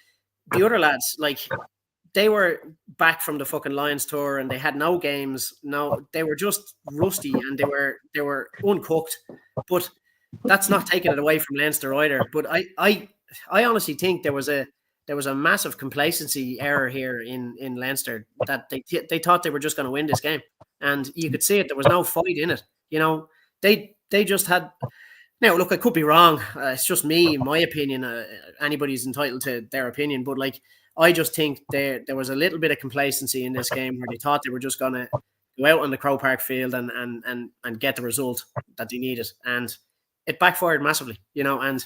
the other lads, like, they were back from the fucking Lions tour and they had no games. No, they were just rusty and they were uncooked. But that's not taking it away from Leinster either. But I honestly think there was a massive complacency error here in Leinster, that they thought they were just going to win this game, and you could see it. There was no fight in it. You know, they just had. Now, look, I could be wrong. It's just me, my opinion. Anybody's entitled to their opinion, but like, I just think there was a little bit of complacency in this game where they thought they were just going to go out on the Croke Park field and get the result that they needed, and it backfired massively. You know, and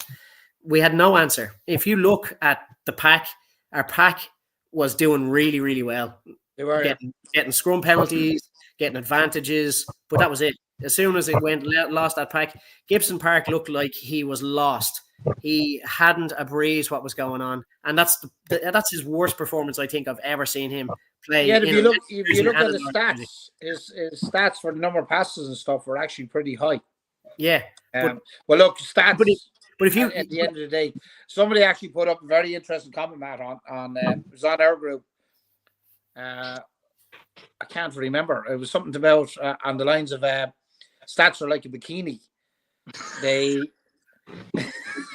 we had no answer. If you look at the pack, our pack was doing really, really well. They were getting scrum penalties, getting advantages, but that was it. As soon as it lost that pack, Gibson Park looked like he was lost. He hadn't a breeze what was going on, and that's his worst performance I think I've ever seen him play. Yeah, if you look at the stats, his stats for the number of passes and stuff were actually pretty high. Yeah. Well, look, stats. But if you at the end of the day, somebody actually put up a very interesting comment, Matt, on it was on our group. I can't remember. It was something about on the lines of stats are like a bikini. They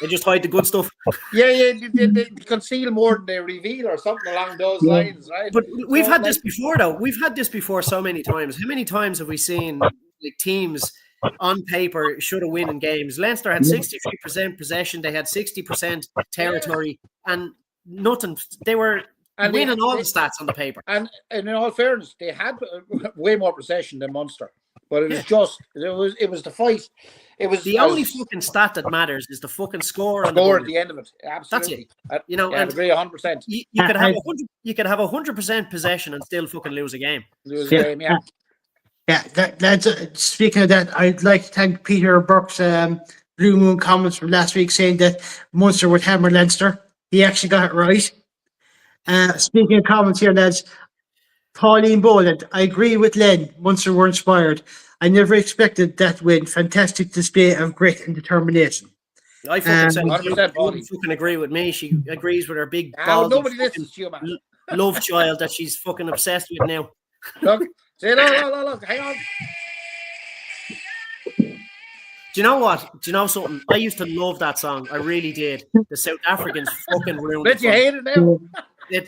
just hide the good stuff. Yeah, they conceal more than they reveal, or something along those lines, right? But we've had this before, though. We've had this before so many times. How many times have we seen like teams on paper should have win in games? Leinster had 63% possession. They had 60% territory, and nothing. They were winning all the stats on the paper. And in all fairness, they had way more possession than Munster. But it was just it was the fight. It was the only fucking stat that matters is the fucking score at the end of it. Absolutely. That's it. I agree 100%. You could have 100% possession and still fucking lose a game. Yeah. That's speaking of that, I'd like to thank Peter Burke's Blue Moon comments from last week saying that Munster would hammer Leinster. He actually got it right. Speaking of comments here, lads, Pauline Boland, I agree with Len. Munster were inspired. I never expected that win. Fantastic display of grit and determination. I fucking said, fucking agree with me. She agrees with her big nobody listens to you, man. Love child that she's fucking obsessed with now. Look, look, hang on. Do you know what? Do you know something? I used to love that song. I really did. The South Africans fucking ruined it. Bet you hate it now.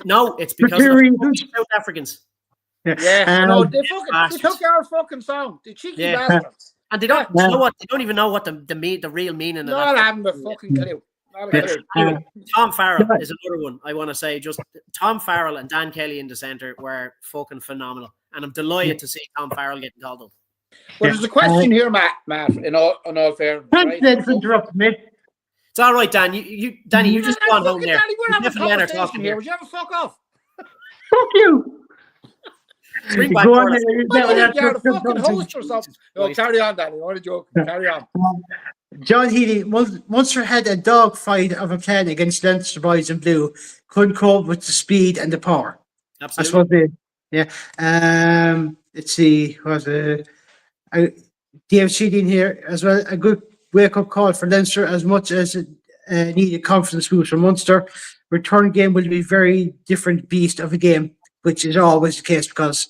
No, it's because of the South Africans. Yeah, no, they took our fucking song. The cheeky bastards. And they don't. You know what? They don't even know what the real meaning of that. Not having a fucking clue. Anyway, Tom Farrell is another one. I want to say just Tom Farrell and Dan Kelly in the centre were fucking phenomenal, and I'm delighted to see Tom Farrell getting called up. Well, there's a question here, Matt. In all fairness, thanks, Ned, for interrupting me. It's all right, Dan. Danny, you just go on home there. Danny, we're having a conversation here. Would you ever fuck off? Fuck you. Bring back you're the fucking host or something. No, carry on, Danny. I want to joke. Carry on. John Healy, Munster had a dogfight of a plan against Leinster boys in blue. Couldn't cope with the speed and the power. Absolutely. Let's see. Was DFC in here as well? A good wake-up call for Leinster as much as it needed confidence boost from Munster. Return game will be very different beast of a game, which is always the case because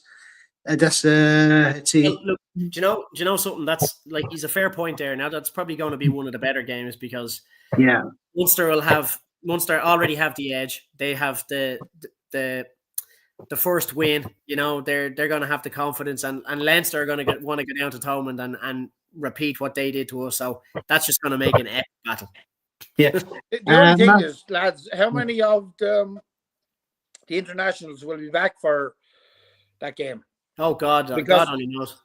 that's let's see. Look, do you know something? That's like he's a fair point there. Now that's probably going to be one of the better games because Munster already have the edge. They have the first win. You know they're going to have the confidence, and Leinster are going to want to go down to Thomond and repeat what they did to us. So that's just going to make an epic battle. Yeah. The only thing is, lads, how many of the internationals will be back for that game? Oh God, God only knows.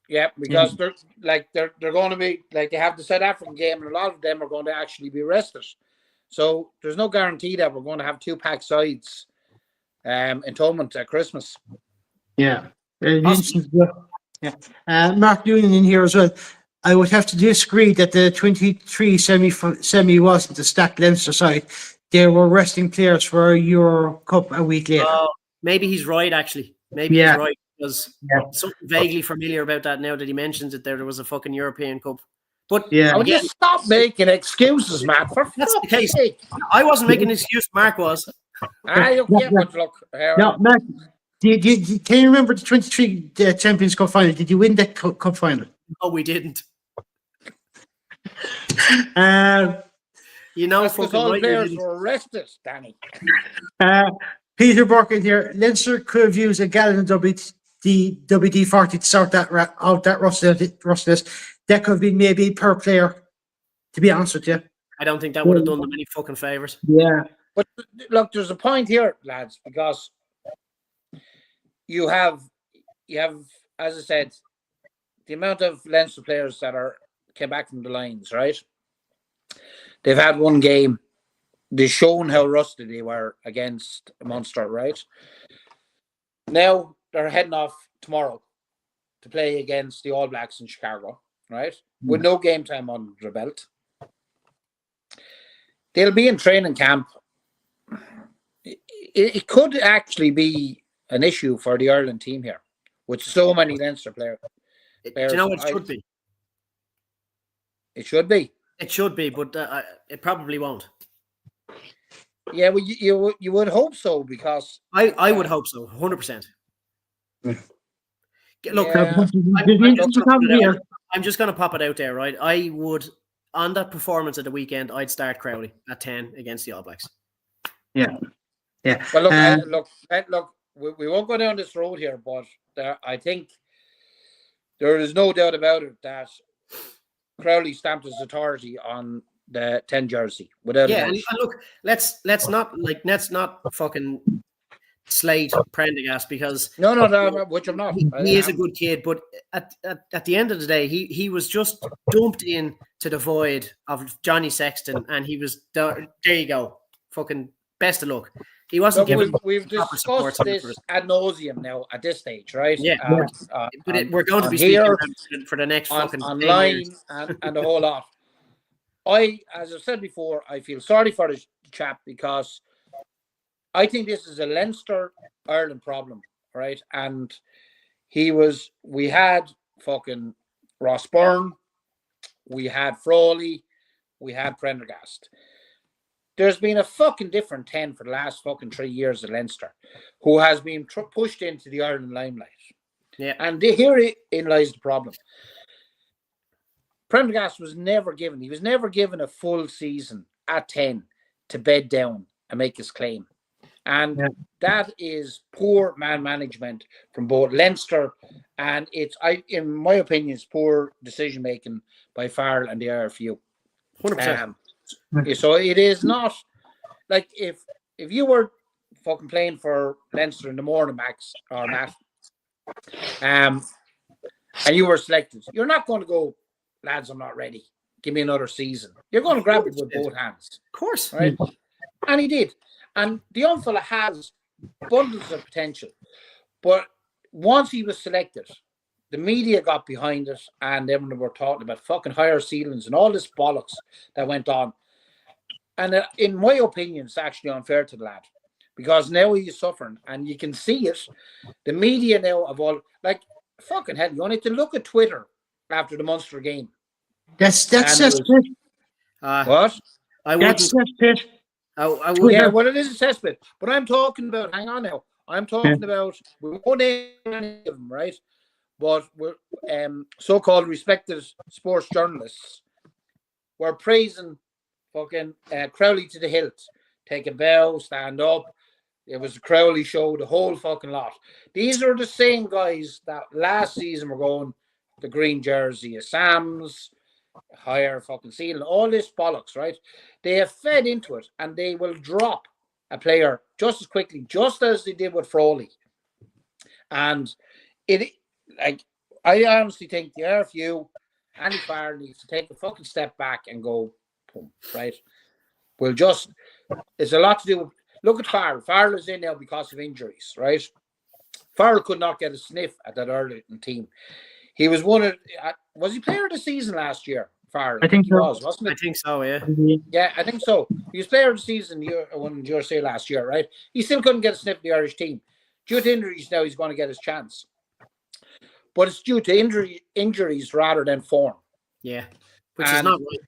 Yeah, because they're going to be like they have the South African game, and a lot of them are going to actually be rested. So there's no guarantee that we're going to have two packed sides in Thomond at Christmas. Yeah. Mark Noonan in here as well. I would have to disagree that the 23 semi wasn't a stacked Leinster side. There were resting players for a Euro Cup a week later. Maybe he's right, actually. Maybe he's right. Because something vaguely familiar about that now that he mentions it there was a fucking European Cup. But would you stop making excuses, man? For that's the case. I wasn't making an excuse, Mark was. Mark, can you remember the 23 Champions Cup final? Did you win that cup final? No, we didn't. Because all players were arrested, Danny. Peter Burke in here. Leinster could have used a gallon of WD-40 to sort out that roughness. That could have been maybe per player, to be honest with you. I don't think that would have done them any fucking favours. Yeah. But look, there's a point here, lads, because you have, as I said, the amount of Leinster players that came back from the lines, right? They've had one game. They've shown how rusty they were against Munster, right? Now they're heading off tomorrow. to play against the All Blacks in Chicago, right? With no game time under their belt. They'll be in training camp. It could actually be an issue for the Ireland team here with so many Leinster players. Do you know what it should be? It should be. It should be, but it probably won't. Yeah, well, you would hope so, because I would hope so, 100%. Look, Yeah. I'm just going to pop it out there, right? I would, on that performance at the weekend, I'd start Crowley at 10 against the All Blacks. Yeah. Well, look, we won't go down this road here, but I think there is no doubt about it that Crowley stamped his authority on the 10 jersey. Without a doubt. And look, let's not fucking slate Prendergast, because no, which I'm not. He is a good kid, but at the end of the day, he was just dumped in to the void of Johnny Sexton, and he was there you go, fucking best of luck. He wasn't given. We've discussed this ad nauseum now at this stage, right? But we're going to be speaking for the next fucking online and the whole lot. As I said before, I feel sorry for the chap, because I think this is a Leinster Ireland problem, right? And we had fucking Ross Byrne, we had Frawley, we had Prendergast. There's been a fucking different 10 for the last fucking 3 years at Leinster, who has been pushed into the Ireland limelight. Yeah. And herein lies the problem. Prendergast was never given a full season at 10 to bed down and make his claim. And that is poor man management from both Leinster, and in my opinion, it's poor decision making by Farrell and the RFU. 100%. So it is not like if you were fucking playing for Leinster in the morning, Max or Matt, and you were selected, you're not going to go, lads, I'm not ready, give me another season. You're going to grab it with both hands. Of course. Right? And he did. And the young fella has bundles of potential. But once he was selected, the media got behind it, and everyone were talking about fucking higher ceilings and all this bollocks that went on. And in my opinion, it's actually unfair to the lad, because now he's suffering, and you can see it. The media now have all, like, fucking hell, you only have to look at Twitter after the Munster game. That's just what? That's it. Yeah, well, it is a cesspit. But I'm talking about, hang on now, I'm talking about, we won't name any of them, right? But we're so-called respected sports journalists were praising fucking Crowley to the hilt. Take a bow, stand up. It was a Crowley show, the whole fucking lot. These are the same guys that last season were going, the green jersey of Sam's, higher fucking ceiling, all this bollocks, right? They have fed into it, and they will drop a player just as quickly, just as they did with Frawley. And I honestly think the RFU, Andy Farr, needs to take a fucking step back and go, boom, right? It's a lot to do with, look at Farrell. Farrell is in now because of injuries, right? Farrell could not get a sniff at that Ireland team. He was was he player of the season last year, Farrell? I think he so. was, wasn't it? I think so, yeah. Yeah, I think so. He was player of the season when USA last year, right? He still couldn't get a sniff of the Irish team. Due to injuries now, he's going to get his chance. But it's due to injuries rather than form. Yeah, which is not right.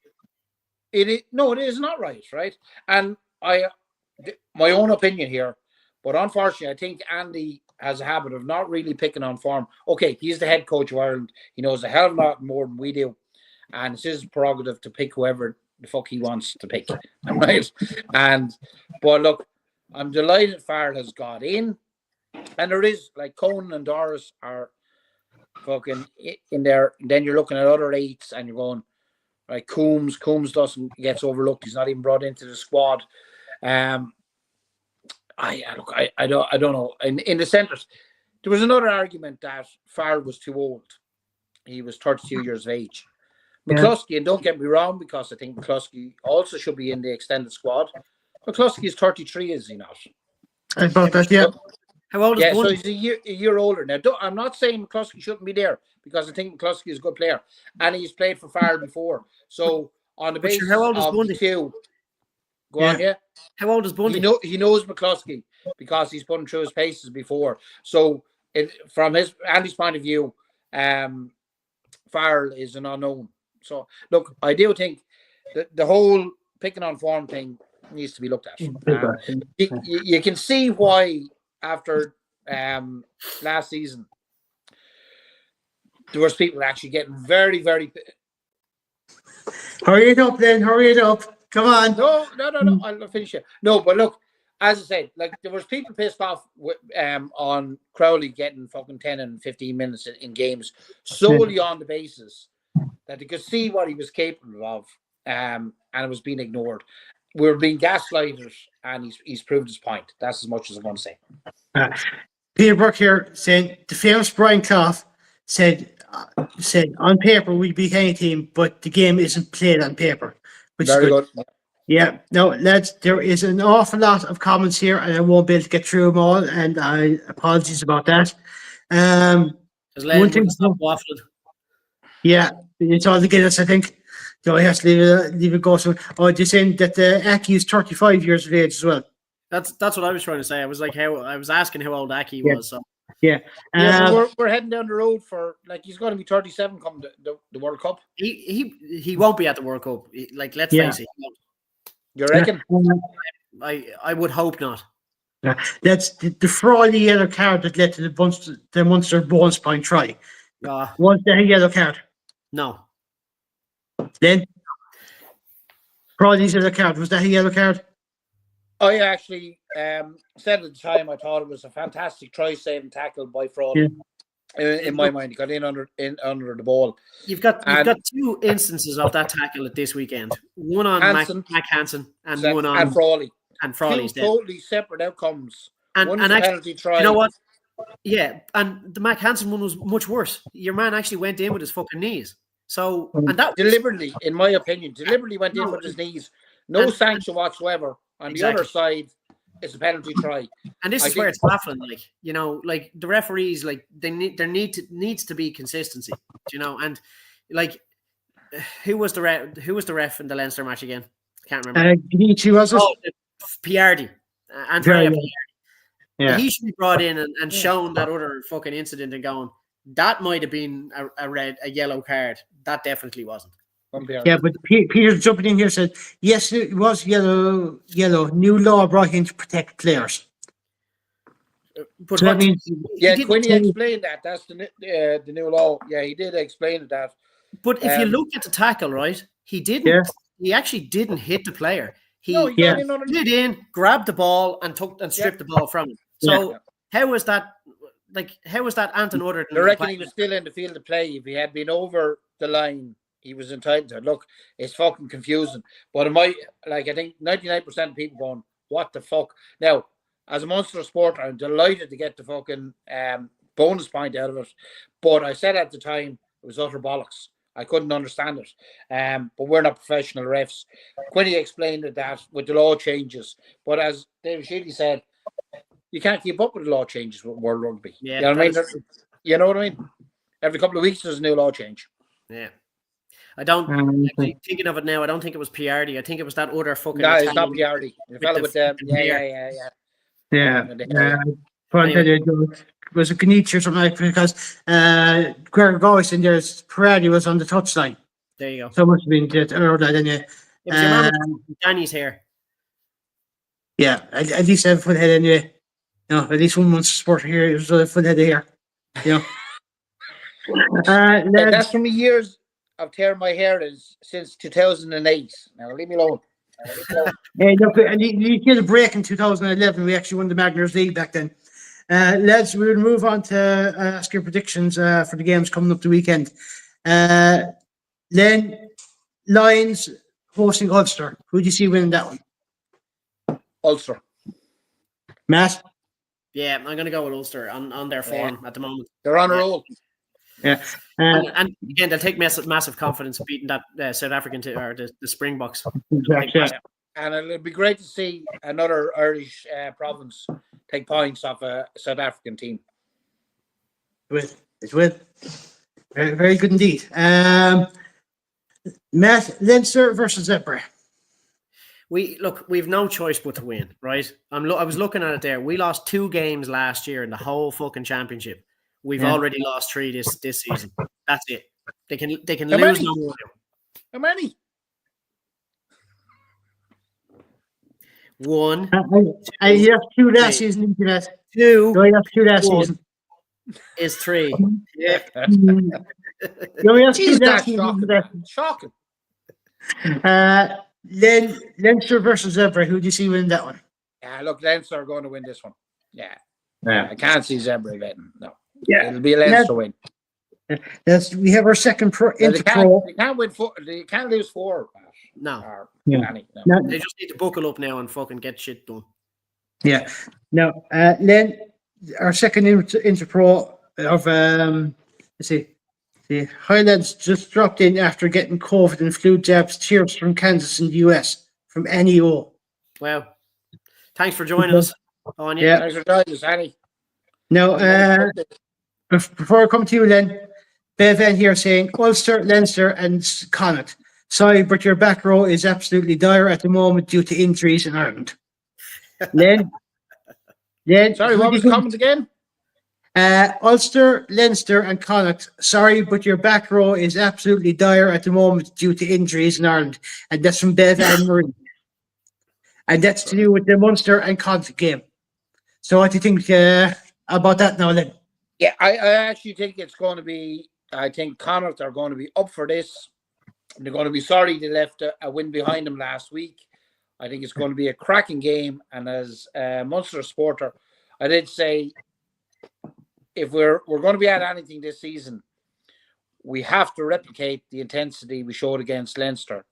It is not right? And my own opinion here, but unfortunately, I think Andy has a habit of not really picking on form. Okay, he's the head coach of Ireland. He knows a hell of a lot more than we do. And it's his prerogative to pick whoever the fuck he wants to pick. Right? But look, I'm delighted Farrell has got in. And there is, like, Conan and Doris are fucking in there. And then you're looking at other eights and you're going, right, Coombs gets overlooked. He's not even brought into the squad. I don't know. In the centres, there was another argument that Farrell was too old. He was 32 years of age. McCluskey, and don't get me wrong, because I think McCluskey also should be in the extended squad. McCluskey is 33, is he not? I thought that, yeah. How old is Yeah, so Bundy? he's a year older now. I'm not saying McCluskey shouldn't be there because I think McCluskey is a good player and he's played for Farrell before. So on the But sure, basis how old is of the Bundy? two, go Yeah. on, yeah. How old is Bundy? He knows McCluskey because he's put him through his paces before. So from Andy's point of view, Farrell is an unknown. So look, I do think that the whole picking on form thing needs to be looked at. You can see why after last season there was people actually getting very, very. Hurry it up, then. Hurry it up. Come on. No. I'll finish it. No, but look, as I said, like there was people pissed off with, on Crowley getting fucking 10 and 15 minutes in games solely on the basis that they could see what he was capable of, and it was being ignored. We were being gaslighted, and he's proved his point. That's as much as I'm going to say. Peter Burke here saying the famous Brian Clough said on paper we'd beat any team, but the game isn't played on paper, which Very is good. good. Yeah, no, lads, there is an awful lot of comments here, and I won't be able to get through them all, and I apologies about that. Because Len one thing, wouldn't stop waffling. yeah, it's all to get us, I think. So he has to leave it go. So, they're saying that Aki is 35 years of age as well. That's what I was trying to say. I was like, I was asking how old Aki was. So Yeah, but we're heading down the road for like he's going to be 37 come the World Cup. He won't be at the World Cup. Like, let's face it. He won't. You reckon? I would hope not. That's the fraud yellow card that led to the Munster bonus point try. Was that a yellow card? No. Then Frawley's yellow card, was that a yellow card? I actually said at the time I thought it was a fantastic try saving tackle by Frawley. In my mind, he got in under the ball. You've got two instances of that tackle at this weekend. One on Mac Hansen and one on Frawley. And Frawley's two totally separate outcomes. And actually, penalty try. You know what? Yeah, and the Mac Hansen one was much worse. Your man actually went in with his fucking knees. So and that deliberately, in my opinion, went in with his knees. No sanction whatsoever. On the other side, it's a penalty try. And this is where it's baffling. Like, you know, like the referees, like needs to be consistency. You know, and like who was the ref in the Leinster match again? Can't remember. Piardi. Andrea Piardi. Yeah. He should be brought in and shown that other fucking incident and going, that might have been a yellow card. That definitely wasn't. Yeah, but Peter jumping in here said, yes, it was yellow. New law brought in to protect players. But so that means, Quinny explained that. That's the new law. Yeah, he did explain that. But if you look at the tackle, right, he didn't. Yeah. He actually didn't hit the player. He did in, grabbed the ball, and stripped the ball from him. So how was that? Like, how was that anything other than? I reckon he was still in the field of play. If he had been over the line, he was entitled to it. Look, it's fucking confusing. But I think 99% of people going, what the fuck? Now, as a Munster supporter, I'm delighted to get the fucking bonus point out of it. But I said at the time, it was utter bollocks. I couldn't understand it. But we're not professional refs. Quinny explained that with the law changes. But as David Sheedy said, you can't keep up with the law changes with World Rugby. Yeah, you know what I mean? You know what I mean? Every couple of weeks there's a new law change. Yeah. I don't thinking of it now. I don't think it was Piardi. I think it was that other fucking. No, it's not Piardi. The fellow with them. Yeah. Was it Gnicht or something like that? Because Greg Goyce and there's Piardi was on the touchline. There you go. So it must have been that anyway. It was your man with Danny's hair. Yeah, at least I have a full head anyway. No, at least one month's sport here. It was a full head of hair. You know. That's from years of tearing my hair since 2008. Now leave me alone. And you did a break in 2011. We actually won the Magners League back then. Lads, we will move on to ask your predictions for the games coming up the weekend. Len, Lions hosting Ulster. Who do you see winning that one? Ulster. Matt? Yeah, I'm going to go with Ulster on their form at the moment. They're on a roll. Yeah. And again, they'll take massive confidence beating that South African or the Springboks. Exactly. And it'll be great to see another Irish province take points off a South African team. It will. Very, very good indeed. Matt, Leinster versus Zebra. We've no choice but to win, right? I was looking at it there. We lost 2 games last year in the whole fucking championship. We've already lost 3 this season. That's it. They can How lose many? no more. How many? 1, I have 2 last 3. season, into that. 2 You only have 2 last 1 season. is 3. Yeah. You only have 2 Jeez, last that's season. shocking, Into that. man. Shocking. Leinster versus Zebra. Who do you see winning that one? Yeah, look, Leinster are going to win this one. Yeah. Yeah. I can't see Zebra getting. No. Yeah. It'll be a Leinster win. We have our second Inter-Pro. They can't win 4. They can't lose 4. No. Or Yeah. any, no. No, They just need to buckle up now and fucking get shit done. yeah. Now, Len, our second Inter-Pro of, let's see, the Highlands just dropped in after getting COVID and flu jabs. Cheers from Kansas and the US from NEO. Well, thanks for joining us. Anya. Yeah. Thanks for joining us, Annie. Now, before I come to you, Len, Bevan here saying Ulster, Leinster, and Connacht. Sorry, but your back row is absolutely dire at the moment due to injuries in Ireland. Len, Sorry, what was the comment again? Ulster, Leinster, and Connacht. Sorry, but your back row is absolutely dire at the moment due to injuries in Ireland, and that's from Bevan Marie. And that's to do with the Munster and Connacht game. So, what do you think about that now, Len? Yeah, I actually think it's going to be. I think Connacht are going to be up for this. They're going to be sorry they left a win behind them last week. I think it's going to be a cracking game. And as a Munster supporter, I did say if we're going to be at anything this season, we have to replicate the intensity we showed against Leinster,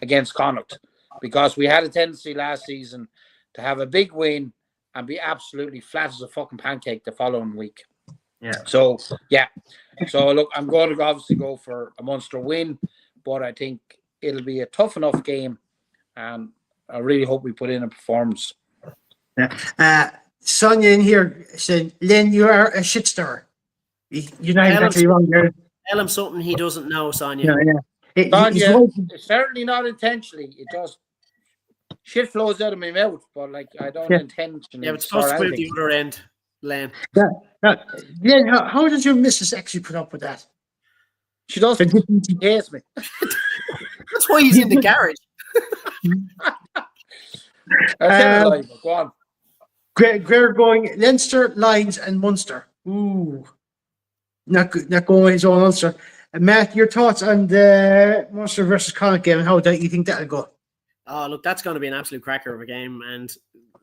against Connacht, because we had a tendency last season to have a big win and be absolutely flat as a fucking pancake the following week. Yeah. So, yeah. So, look, I'm going to obviously go for a Munster win, but I think it'll be a tough enough game, and I really hope we put in a performance. Yeah. Sonia in here said, Len, you are a shit star. You're not exactly wrong there. Tell him something he doesn't know, Sonia. No, yeah. Sonia, certainly not intentionally. It just shit flows out of my mouth, but like I don't intentionally. Yeah, it's supposed to go out the other end, Len. Len, how does your missus actually put up with that? She doesn't. She hates me. That's why he's in the garage. Go on. Greer going Leinster, Lions, and Munster. Ooh, not going with his own Ulster. Matt, your thoughts on the Munster versus Connacht game and how you think that'll go? Oh, look, that's going to be an absolute cracker of a game, and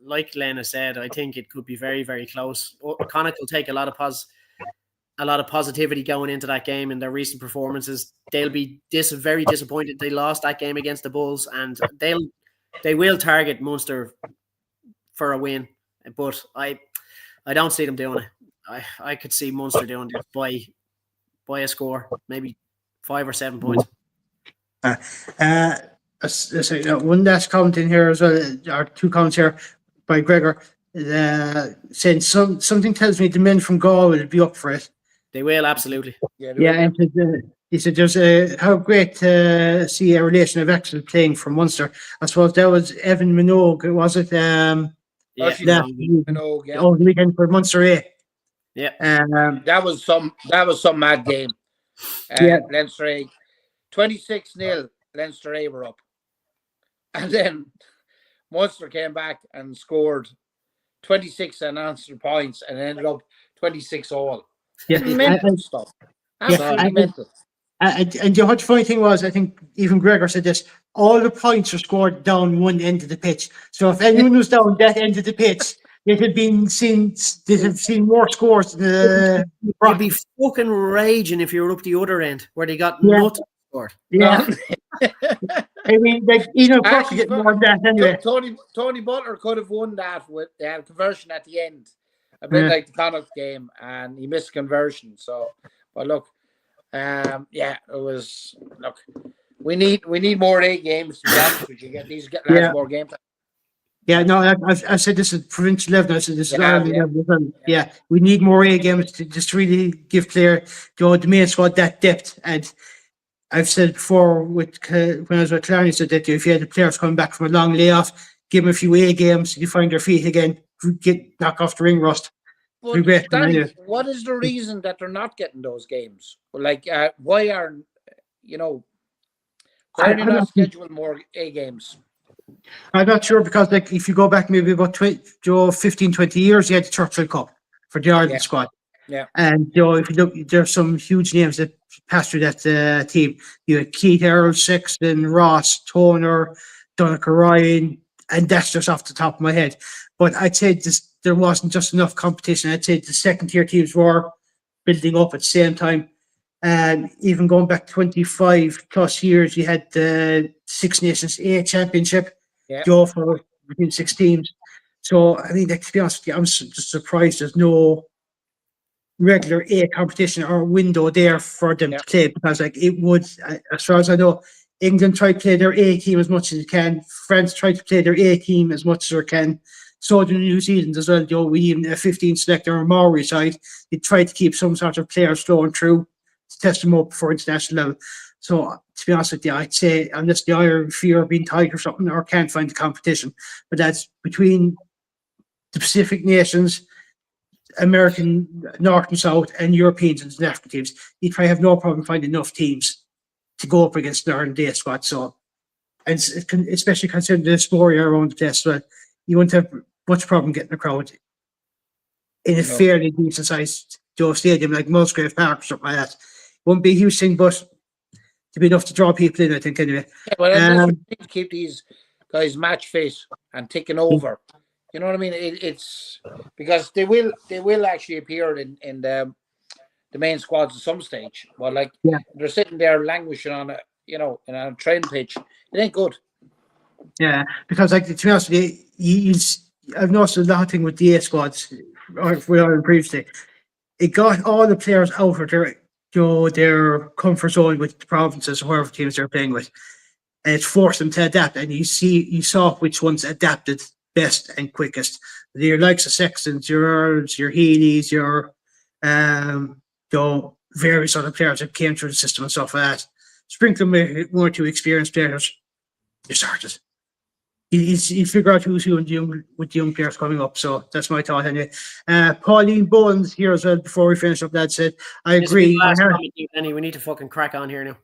like Lena said, I think it could be very, very close. Connacht will take a lot of positivity going into that game in their recent performances. They'll be very disappointed they lost that game against the Bulls, and they will target Munster for a win. But I don't see them doing it. I could see Munster doing it by a score, maybe 5 or 7 points. One last comment in here as well, or 2 comments here by Gregor, saying something tells me the men from Gaul will be up for it. They will, absolutely. Yeah, and he said there's how great to see a relation of excellence playing for Munster. I suppose that was Evan Minogue, was it? Minogue, yeah. Over the weekend for Munster A. Yeah. That was some mad game. Leinster A, 26-0. Leinster A were up, and then Munster came back and scored 26 unanswered points and ended up 26 all. Yeah, mental stuff. Absolutely mental. And the funny thing was, I think even Gregor said this: all the points were scored down one end of the pitch. So if anyone was down that end of the pitch, they'd have seen more scores. You'd be fucking raging if you were up the other end where they got nothing scored. Yeah. I mean, like, Cork get more than that anyway. Tony Butler could have won that with the conversion at the end, a bit like the Connacht game, and he missed conversion. So, but look, it was We need more A games. To be honest with you, get more game time. Yeah, no, I said this is provincial level. I said this is Yeah, Ireland yeah. level as well. Yeah, we need more A games to just really give player, the main squad that depth. And I've said before when I was with Clarence, said that if you had the players coming back from a long layoff, give them a few A games, you find their feet again, knock off the ring rust. But Regret them Danny, anyway. what is the reason that they're not getting those games? Like, why are why are they I'm not not, scheduling more A games? I'm not sure because, like, if you go back maybe about 15, 20 years, you had the Churchill Cup for the Ireland Yeah, squad. yeah, And if you look, there's some huge names that passed through that team. You had Keith, Earl, Sexton, Ross, Toner, Donegal Ryan, and that's just off the top of my head. But I'd say there wasn't just enough competition. I'd say the second tier teams were building up at the same time. And even going back 25 plus years, you had the Six Nations A Championship, yeah. for between 6 teams. So, I mean, like, to be honest with you, I'm just surprised there's no regular A competition or window there for them Yeah. to play, because, like, it would, as far as I know, England try to play their A team as much as it can. France try to play their A team as much as they can. So do New Zealand as well. We even a 15 selector or Maori side. They try to keep some sort of players flowing through to test them up for international level. So, to be honest with you, I'd say unless the Irish fear of being tight or something, or can't find the competition, but that's between the Pacific nations, American North and South, and Europeans and African teams, you probably have no problem finding enough teams to go up against the Ireland day squad. So, and especially considering the story around the place, well, you wouldn't have much problem getting a crowd in a fairly decent sized stadium like Musgrave Park or something like that. Won't be a huge thing, but to be enough to draw people in, I think, anyway. Yeah, well, and that's what we need to keep these guys match fit and ticking over. You know what I mean? It's because they will actually appear in the main squads at some stage. But, like, they're sitting there languishing on on a training pitch. It ain't good. Yeah, because, like, to be honest with you, I've noticed a lot of thing with the A squads, or we are previously. It got all the players out of their comfort zone with the provinces or whatever teams they're playing with, and it's forced them to adapt. And you saw which ones adapted best and quickest. Your likes of Sextons, your Earls, your Healy's, your various other players that came through the system and stuff like that. Sprinkle them with one or two experienced players, you started. You figure out who's who with the young players coming up. So that's my thought anyway. Pauline Bones here as well, before we finish up, that said, I agree. Danny, we need to fucking crack on here now.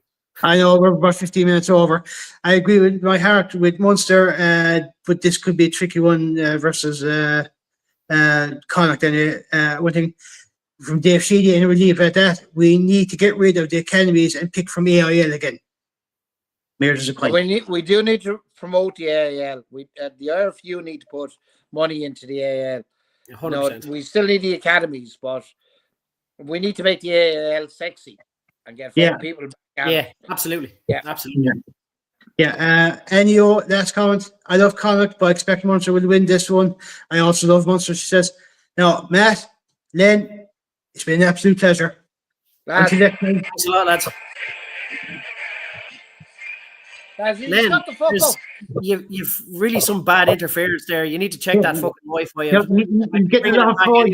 I know we're about 15 minutes over. I agree with my heart with Munster, but this could be a tricky one versus Connacht. One thing from Dave Sheedy, and we'll leave it at that. We need to get rid of the academies and pick from AIL again. There's a point. We do need to promote the AIL. The RFU need to put money into the AIL. 100%. We still need the academies, but we need to make the AIL sexy and get people back. Yeah, absolutely. Yeah, absolutely. Yeah. Ennio, last comment. I love Connacht, but I expect Munster will win this one. I also love Munster, she says. Now, Matt, Len, it's been an absolute pleasure. Until next time. Thanks a lot, lads. Len, you've really some bad interference there. You need to check that fucking Wi-Fi out. He's getting an awful lot.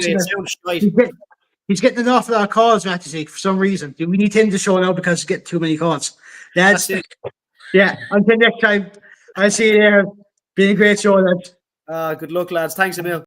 He's getting an awful lot of calls, Matt, for some reason. We need him to show now because he's getting too many calls. Lads, until next time, I'll see you there. Been a great show, lads. Good luck, lads. Thanks a million.